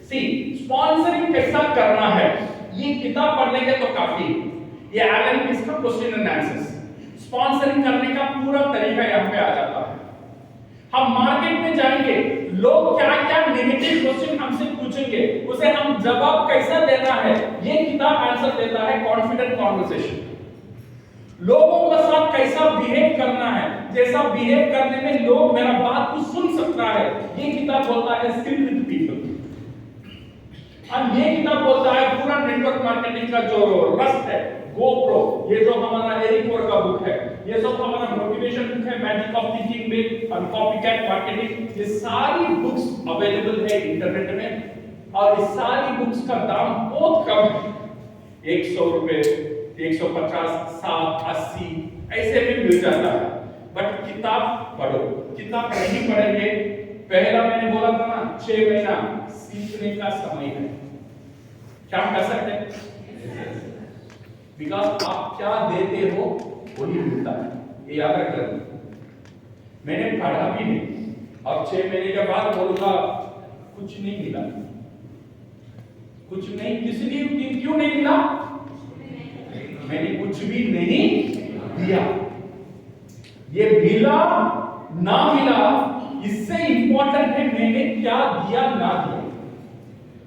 सी स्पॉन्सरिंग कैसा करना है, ये किताब पढ़ लेंगे तो काफी। ये एलन पीस का क्वेश्चन एंड आंसर्स, स्पॉन्सरिंग करने का पूरा तरीका यहाँ पे आ जाता है। हम मार्केट में जाएंगे, लोग क्या क्या नेगेटिव क्वेश्चन हमसे पूछेंगे, उसे हम जवाब कैसा देना है, ये किताब आंसर देता है। कॉन्फिडेंट कॉन्वर्सेशन, लोगों के साथ कैसा बिहेव करना है, जैसा बिहेव करने में लोग मेरा बात को सुन सकता है, ये किताब बोलता है स्किल विद पीपल। और ये किताब बोलता है पूरा नेटवर्क मार्केटिंग का जो रस्ट है, गोप्रो, ये जो हमारा एरिक वोर का बुक है, ये सब हमारा मोटिवेशन बुक है, मैजिक ऑफ थिंकिंग बिग और कॉपीकैट मार्केटिंग। ये सारी बुक्स अवेलेबल है इंटरनेट में और इस सारी बुक्स का दाम बहुत कम है, 100 रुपए, 150, 60, 80 ऐसे में मिल जाता है। बट किताब पढ़ो, किताब नहीं पढ़ेंगे, पहला मैंने बोला था ना 6 महीना सीखने का समय है। क्या कर सकते हैं? बिकॉज आप क्या देते हो वही मिलता है, ये याद रखना। मैंने पढ़ा भी नहीं और 6 महीने के बाद बोलूंगा कुछ नहीं मिला, कुछ नहीं, किसलिए क्यों नहीं मिला? मैंने कुछ भी नहीं दिया। ये मिला ना मिला इससे इंपॉर्टेंट है मैंने क्या दिया ना दिया।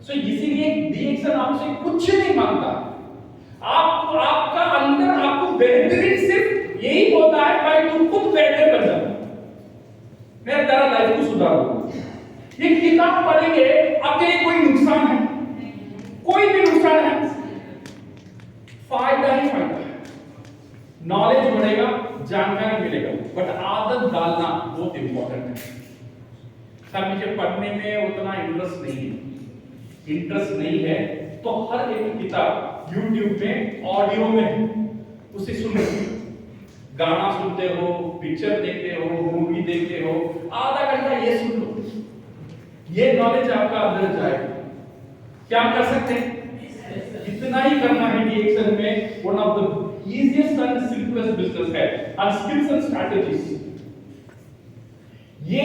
सो इसीलिए डीएक्सन आपसे कुछ नहीं मांगता, आप आपका अंदर आपको बेहतरीन सिर्फ यही होता है भाई तुम खुद बेहतर बन जाओ, मैं तेरा लाइफ को सुधार दूंगा। ये किताब पढ़ेंगे अकेले कोई नुकसान है? कोई भी नुकसान है? फायदा ही फायदा है। नॉलेज बढ़ेगा, जानकारी मिलेगा, बट आदत डालना बहुत इंपॉर्टेंट है। सर मुझे पढ़ने में उतना इंटरेस्ट नहीं है तो हर एक किताब YouTube में ऑडियो में उसे सुनो, गाना सुनते हो, पिक्चर देखते हो, मूवी देखते हो, आधा घंटा ये सुन लो, ये नॉलेज आपका अंदर जाएगा। क्या कर सकते हैं? इतना ही करना है कि एक्सेल में one of the easiest and simplest business है, and skills and strategies। ये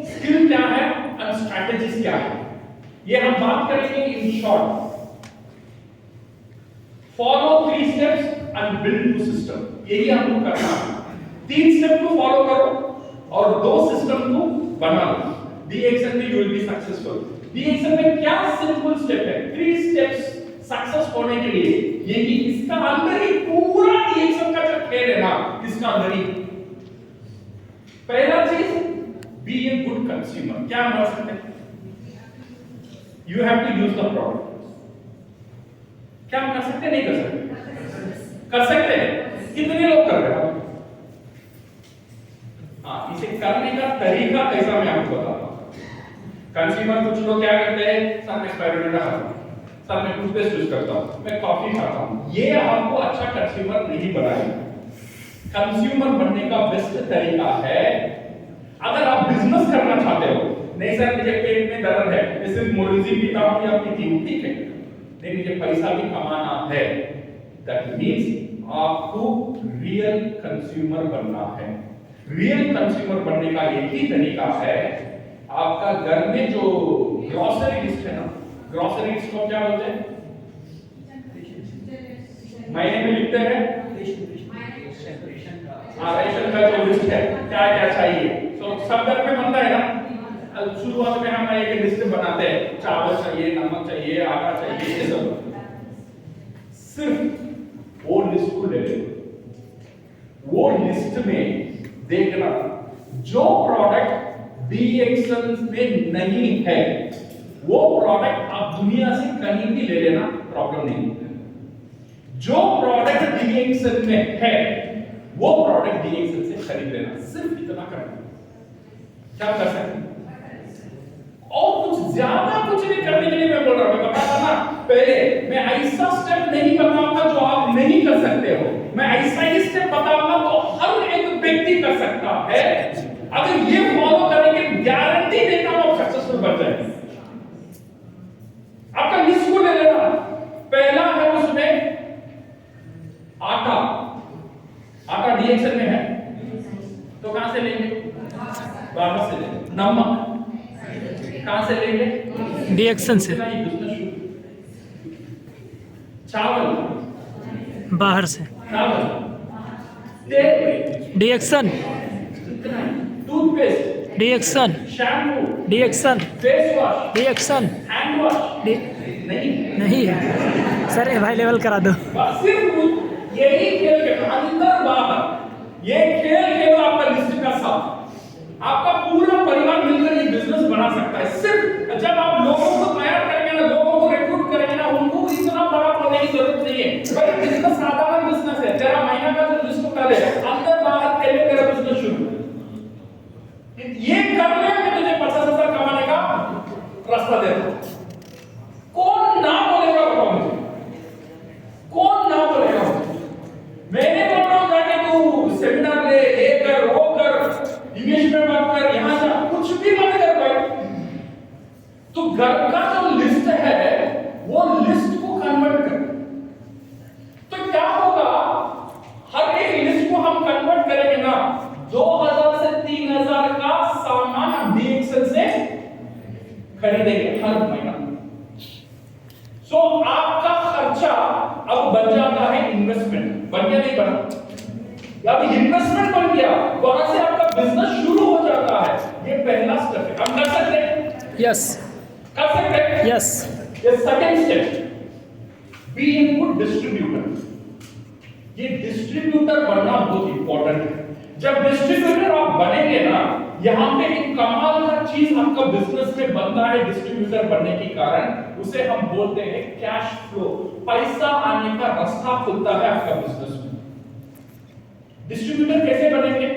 स्किल क्या है और स्ट्रैटेजीज क्या है, ये हम बात करेंगे in short. Follow 3 steps and build 2 system, यही हमको करना है। 3 स्टेप को फॉलो करो और 2 सिस्टम को बना लो। डी एक्शन में you will be successful. D action में क्या सिंपल स्टेप है, 3 स्टेप्स सक्सेस होने के लिए, ये कि इसका अंदर ही पूरा डी एक्शन का जो खेल है ना, इसका अंदर ही पहला चीज बी ए गुड कंज्यूमर। क्या मान सकते हैं, you have to use the product. क्या हम कर सकते, नहीं कर सकते, कर सकते हैं। कितने लोग कर रहे हैं? हाँ, इसे करने का तरीका कैसा मैं आपको बताता हूँ। कंज्यूमर कुछ लोग क्या करते हैं, सर मैं स्पाइरुलिना खाता हूँ, सर मैं टूथपेस्ट यूज करता हूँ, मैं कॉफी खाता हूँ। ये आपको अच्छा कंज्यूमर नहीं बनाएगा। कंज्यूमर बनने का बेस्ट तरीका है, अगर आप बिजनेस करना चाहते हो, नहीं सर मुझे पेट में दर्द है, मैं सिर्फ मोरिजी पीता हूँ या पीती हूँ, ठीक है, नहीं मुझे पैसा भी कमाना है, दैट मींस आपको रियल कंज्यूमर बनना है। रियल कंज्यूमर बनने का एक ही तरीका है, आपका घर में जो ग्रोसरी लिस्ट है ना, ग्रोसरी लिस्ट को क्या बोलते हैं, महीने में लिखते हैं, रेशन का जो लिस्ट है, क्या क्या चाहिए, तो सब घर में बनता है ना। शुरुआत में हम एक लिस्ट बनाते हैं, चावल चाहिए, नमक चाहिए, आटा चाहिए, ये सब। सिर्फ वो लिस्ट को ले लो, वो लिस्ट में देखना जो प्रोडक्ट डी एक्शन में नहीं है, वो प्रोडक्ट आप दुनिया से कहीं भी ले लेना, प्रॉब्लम नहीं। जो प्रोडक्ट डी एक्शन में है, वो प्रोडक्ट डी एक्शन से खरीद लेना, सिर्फ इतना करना। क्या कर सकते हैं, और कुछ ज्यादा कुछ नहीं करने के लिए मैं बोल रहा हूं। मैं बताता ना पहले, मैं ऐसा स्टेप नहीं बताऊंगा जो आप नहीं कर सकते हो, मैं ऐसा ही स्टेप बताऊंगा तो हर एक व्यक्ति कर सकता है। अगर ये फॉलो करेंगे, गारंटी देता हूं आप सक्सेसफुल बन जाएंगे। आपका लिस्ट को ले लेना, पहला है उसमें आटा। आटा डी एक्शन में है तो कहां से लेंगे, बाहर से लेंगे। नमक कहां से लेंगे, डी एक्शन से। चावल बाहर से, चावल, तेल D action, toothpaste, D action, shampoo, D action, face wash, D action, hand wash, नहीं नहीं सर, अवेलेबल करा दो। बस सिर्फ यही खेल के अंदर बाहर ये खेल खेलो आपका लिस्ट का साथ, आपका पूरा परिवार मिलकर ये बिजनेस बना सकता है। सिर्फ जब आप लोगों को तैयार करेंगे ना, लोगों को रिक्रूट करेंगे ना, उनको इतना बड़ा होने की जरूरत नहीं है। भाई बिजनेस साधारण बिजनेस है, तेरा महीना का जो लिस्ट कर ले, अंदर बाहर पहले तेरा बिजनेस शुरू, ये कर ले, मैं तुझे 50,000 कमाने का रास्ता देता हूं। कौन ना बोलेगा, बताओ मुझे, कौन ना बोलेगा? मैंने बोल रहा हूं जाके तू सेमिनार ले, ये कर, वो कर, इंग्लिश में बात कर, यहां जा, कुछ भी मत कर भाई। तो घर का जो लिस्ट है, वो लिस्ट को कन्वर्ट कर। तो क्या होगा, हर एक लिस्ट को हम कन्वर्ट करेंगे ना, 2000 से 3000 का सामान हम डी एक्शन से खरीदेंगे हर महीना। सो आपका खर्चा अब बन जाता है इन्वेस्टमेंट, बन गया नहीं बना, अब इन्वेस्टमेंट बन गया, वहां से आपका बिजनेस शुरू हो जाता है। ये पहला स्टेप है, हम कर सकते हैं, यस, कर सकते हैं, यस। ये second step, be a good distributor. ये डिस्ट्रीब्यूटर बनना बहुत इंपॉर्टेंट है। जब डिस्ट्रीब्यूटर आप बनेंगे ना, यहां पे एक कमाल का चीज आपका बिजनेस में बनता है डिस्ट्रीब्यूटर बनने के कारण, उसे हम बोलते हैं कैश फ्लो। पैसा आने का रास्ता खुलता है आपका बिजनेस में। डिस्ट्रीब्यूटर कैसे बनेंगे,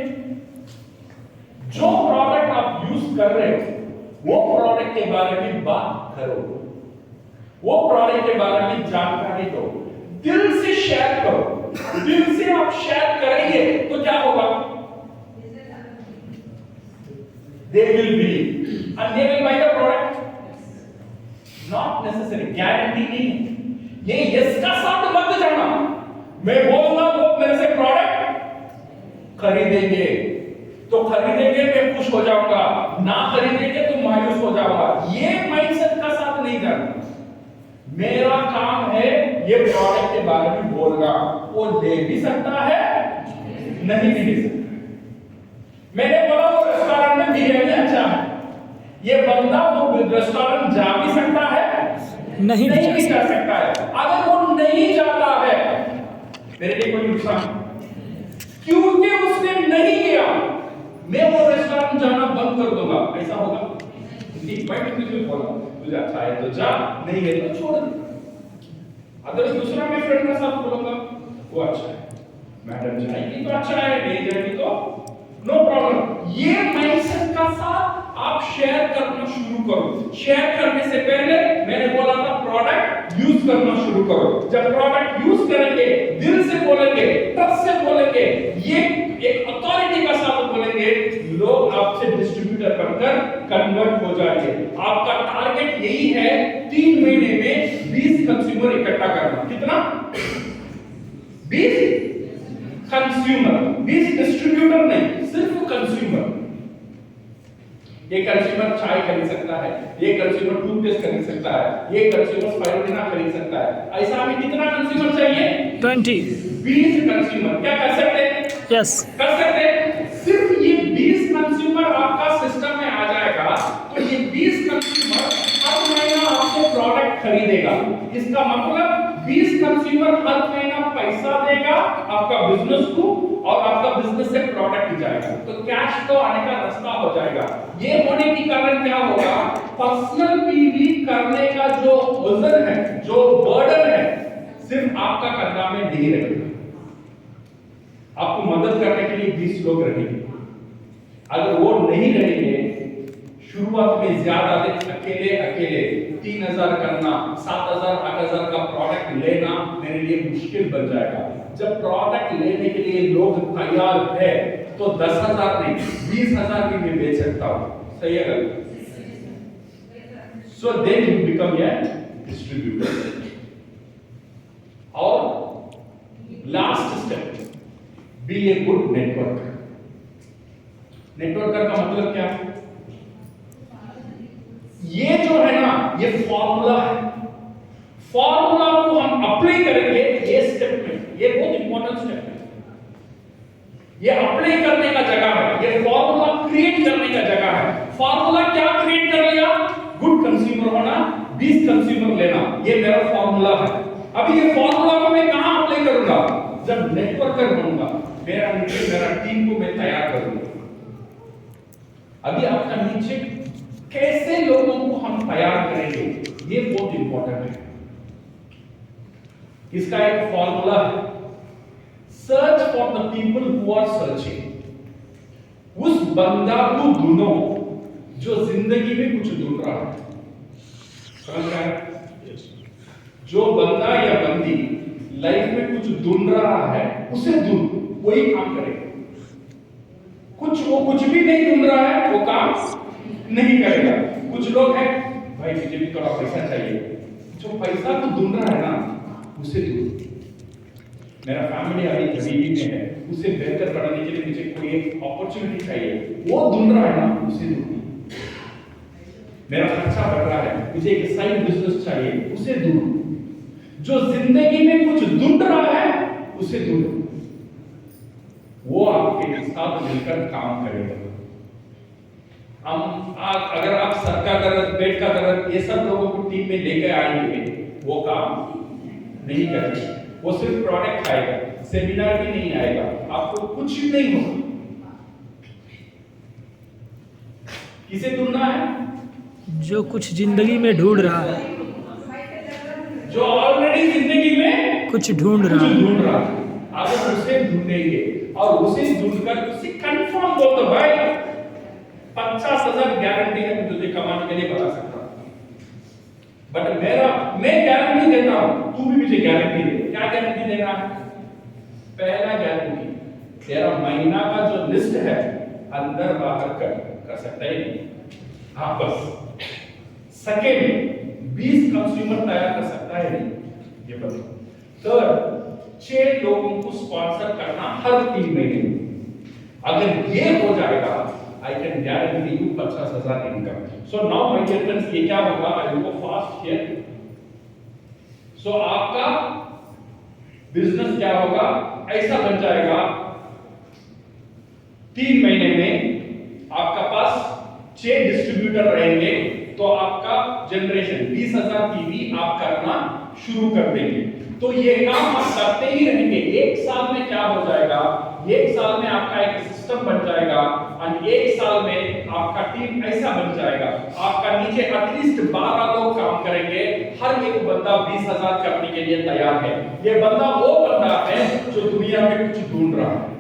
जो प्रोडक्ट आप यूज कर रहे हो वो प्रोडक्ट के बारे में बात करो, वो प्रोडक्ट के बारे में जानकारी दो, दिल से शेयर करो। दिल से आप शेयर करेंगे तो क्या होगा, they will believe and they will buy the product. Not necessary, guarantee नहीं है। ये यस का साथ मत जाना, मैं बोलूंगा वो मेरे से प्रोडक्ट खरीदेंगे तो खरीदेंगे, मैं खुश हो जाऊंगा, ना खरीदेंगे तो मायूस हो जाऊंगा। ये माइंडसेट का साथ नहीं जाना। मेरा काम है ये प्रोडक्ट के बारे में बोलना, वो ले भी सकता है, नहीं भी ले सकता। मैंने बोला वो रेस्टोरेंट में बिरयानी अच्छा है, ये बंदा वो रेस्टोरेंट जा भी सकता है, नहीं भी भी जा सकता है। अगर वो नहीं जाता है मेरे लिए कोई नुकसान, क्योंकि उसने नहीं गया मैं वो रेस्टोरेंट जाना बंद कर दूंगा, ऐसा होगा? ठीक मैं तुझे बोला तुझे अच्छा है तो जा, नहीं है तो छोड़ दे। अगर दूसरा मैं फ्रेंड के साथ बोलूंगा वो अच्छा है, मैडम जाएगी तो अच्छा है, नहीं जाएगी तो नो प्रॉब्लम। ये माइंडसेट का साथ आप शेयर करना शुरू करो। शेयर करने से पहले मैंने बोला था प्रोडक्ट यूज करना शुरू करो। जब प्रोडक्ट यूज करेंगे, दिल से बोलेंगे, ट्रस्ट से बोलेंगे, ये एक अथॉरिटी का साथ बोलेंगे, लोग आपसे डिस्ट्रीब्यूटर बनकर कन्वर्ट हो जाएंगे। आपका टारगेट यही है 3 महीने में 20 कंज्यूमर इकट्ठा करना। कितना? 20 कंज्यूमर, 20 डिस्ट्रीब्यूटर नहीं, सिर्फ कंज्यूमर। ये कंज्यूमर चाय खरीद सकता है, ये कंज्यूमर टूथपेस्ट खरीद सकता है, ये कंज्यूमर स्पाइरुलिना खरीद सकता है। ऐसा हमें कितना कंज्यूमर चाहिए? 20 कंज्यूमर। क्या कर सकते हैं? यस कर सकते हैं। सिर्फ ये 20 कंज्यूमर आपका सिस्टम में आ जाएगा तो ये 20 कंज्यूमर हर महीना आपसे प्रोडक्ट खरीदेगा। इसका मतलब 20 कंज्यूमर हर महीना पैसा देगा आपका बिजनेस को और आपका बिजनेस से प्रोडक्ट जाएगा, तो कैश तो आने का रास्ता हो जाएगा। ये होने के कारण क्या होगा? पर्सनल पीवी करने का जो वजन है, जो बर्डन है, सिर्फ आपका कंधा में नहीं रहेगा। आपको मदद करने के लिए 20 लोग रहेंगे। अगर वो नहीं रहेंगे, शुरुआत में ज्यादा दिन अकेले 3000 करना, 7000 8000 का प्रोडक्ट लेना मेरे लिए मुश्किल बन जाएगा। जब प्रोडक्ट लेने के लिए लोग तैयार है तो 10,000 नहीं 20,000 भी मैं बेच सकता हूं। सही है? So then you become a distributor. और last step, be a good networker. Networker का मतलब क्या है? ये जो है ना, ये फॉर्मूला है। फॉर्मूला को हम अप्लाई करेंगे ये स्टेप में, ये बहुत इंपॉर्टेंट स्टेप है। ये अप्लाई करने का जगह है, ये फॉर्मूला क्रिएट करने का जगह है। फॉर्मूला क्या क्रिएट कर लिया? गुड कंज्यूमर होना, 20 कंज्यूमर लेना, ये मेरा फॉर्मूला है। अभी ये फॉर्मूला को मैं कहां अप्लाई करूंगा? जब नेटवर्कर बनूंगा, मेरा टीम को मैं तैयार करूंगा। अभी आपका नीचे कैसे लोगों को हम तैयार करेंगे, ये बहुत इंपॉर्टेंट है। इसका एक फॉर्मूला है, search for the people who are searching. उस बंदा को ढूंढो जो जिंदगी में कुछ ढूंढ रहा है। समझ रहा है? जो बंदा या बंदी लाइफ में कुछ ढूंढ रहा है, उसे ढूंढ, वही काम करेगा। वो कुछ भी नहीं ढूंढ रहा है, वो काम नहीं करेगा। कुछ लोग हैं, भाई मुझे भी थोड़ा पैसा चाहिए, जो पैसा को ढूंढ रहा है ना, उसे ढूंढ। मेरा फैमिली अभी गरीबी में है, उसे बेहतर बनाने के लिए मुझे कोई एक अपॉर्चुनिटी चाहिए, वो ढूंढ रहा है ना, उसे ढूंढ। मेरा खर्चा बढ़ रहा है, मुझे एक साइड बिजनेस चाहिए, उसे ढूंढ। जो जिंदगी में कुछ ढूंढ रहा है, उसे ढूंढ, वो आपके साथ मिलकर काम करेगा। अगर आप सर का दर्द, पेट का दर्द, ये सब लोगों को टीम में लेकर आएंगे, वो काम नहीं करेगा। वो सिर्फ प्रोडक्ट खाएगा, सेमिनार भी नहीं आएगा, आपको कुछ नहीं होगा। किसे ढूंढना है? जो कुछ जिंदगी में ढूंढ रहा है, जो ऑलरेडी जिंदगी में कुछ ढूंढ रहा है। आप उसे ढूंढेंगे और उसे ढूंढकर उसे कंफर्म बोल दो, भाई 50,000 गारंटी है मैं तुझे कमाने के लिए बता सकता हूं, बट मैं गारंटी देता हूं, तू भी मुझे गारंटी दे। क्या गारंटी देना है? पहला गारंटी, तेरा महीना का जो लिस्ट है अंदर बाहर कर सकता है नहीं, हाँ बस। सेकेंड, 20 कंज्यूमर तैयार कर सकता है नहीं, ये बताओ। थर्ड, 6 लोगों को स्पॉन्सर करना हर 3 महीने में। अगर ये हो जाएगा, I can guarantee you 50,000 income. So now my dear friends, ये क्या होगा? I will go fast here. So आपका बिजनेस क्या होगा? ऐसा बन जाएगा, 3 महीने में आपका पास 6 डिस्ट्रीब्यूटर कर रहेंगे तो आपका जनरेशन 20,000 की भी आप करना शुरू कर देंगे। तो ये काम आप करते ही रहेंगे। एक साल में क्या हो जाएगा, एक साल में आपका एक सिस्टम बन जाएगा और एक साल में आपका टीम ऐसा बन जाएगा, आपका नीचे एटलीस्ट 12 लोग काम करेंगे, हर एक बंदा 20,000 करने के लिए तैयार है। ये बंदा वो बंदा है जो दुनिया में कुछ ढूंढ रहा है।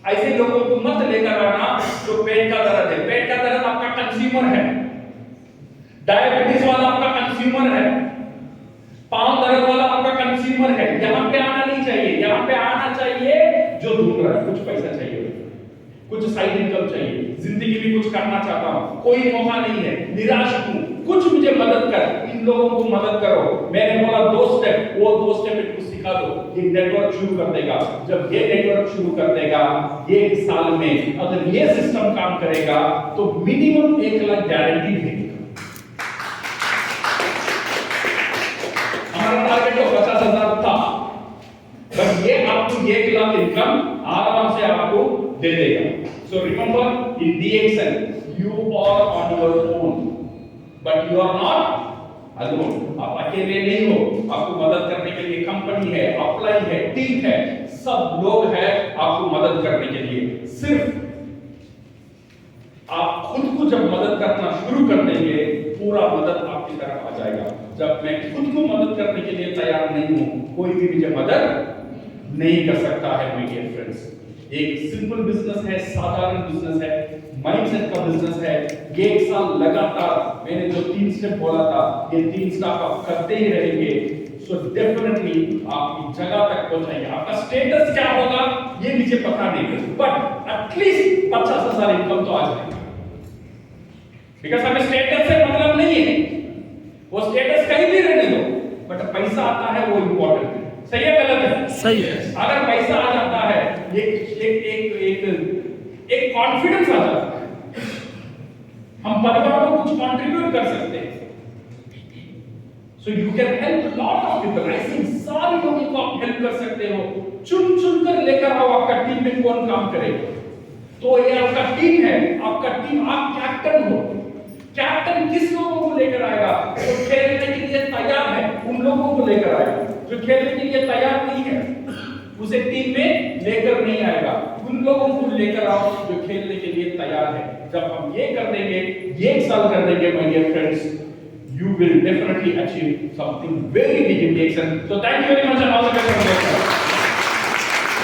ऐसे लोगों को मत लेकर आना जो पेट का दर्द है। पेट का दर्द आपका कंज्यूमर है, डायबिटीज वाला आपका कंज्यूमर है, पांव दर्द वाला आपका कंज्यूमर है। यहां पे आना नहीं चाहिए, यहां पे आना चाहिए जो ढूंढ रहा है, कुछ पैसा चाहिए, कुछ साइड इनकम चाहिए, जिंदगी में कुछ करना चाहता हूं, कोई मौका नहीं है, निराश हूं, कुछ मुझे मदद कर। इन लोगों को मदद करो। मैंने बोला 2 स्टेप, वो 2 स्टेप इनको सिखा दो, ये नेटवर्क शुरू कर देगा। जब ये नेटवर्क शुरू कर देगा, एक साल में अगर ये सिस्टम काम करेगा तो मिनिमम 1 लाख गारंटी है। हमारा टारगेट तो 50,000 था, बट ये आपको 1 लाख इनकम आराम से आपको दे देगा। So remember in DXN you are on your own, but you are not alone. आप अकेले नहीं हो, आपको मदद करने के लिए कंपनी है, अपलाइन है, टीम है, सब लोग हैं आपको मदद करने के लिए। सिर्फ आप खुद को जब मदद करना शुरू कर देंगे, पूरा मदद आपकी तरफ आ जाएगा। जब मैं खुद को मदद करने के लिए तैयार नहीं हूं, कोई भी मुझे मदद नहीं कर सकता है। माय डियर फ्रेंड्स, एक सिंपल बिजनेस है, साधारण बिजनेस है, माइंडसेट का बिजनेस है। ये 1 साल लगातार मैंने जो 3 स्टेप बोला था, ये 3 स्टेप आप करते ही रहेंगे, सो डेफिनेटली आपकी जगह तक पहुंचाएंगे। आपका स्टेटस क्या होगा ये मुझे पता नहीं, बट एटलीस्ट 50,000 इनकम तो आ जाएगा। बिकॉज़ हमें स्टेटस से मतलब नहीं है, वो स्टेटस कहीं भी रहने दो, बट पैसा आता है वो इंपॉर्टेंट है। सही है गलत है? सही है। अगर पैसा आ जाता है, एक कॉन्फिडेंस आ जाता है, हम परिवार को कुछ कंट्रीब्यूट कर सकते हैं। So you can help lot of people. ऐसे सारे लोगों को आप हेल्प कर सकते हो। चुन चुन कर लेकर आओ, आपका टीम में कौन काम करेगा। तो ये आपका टीम है, आपका टीम, आप कैप्टन हो। कैप्टन किस लोगों को लेकर आएगा? जो खेलने के लिए तैयार है उन लोगों को लेकर आएगा। जो खेलने के लिए तैयार नहीं है उसे टीम में लेकर नहीं आएगा। उन लोगों को लेकर आओ जो खेलने के लिए तैयार है। जब हम ये कर देंगे, ये 1 साल कर देंगे, my dear friends, you will definitely achieve something very big in DXN. So thank you very much and all the best.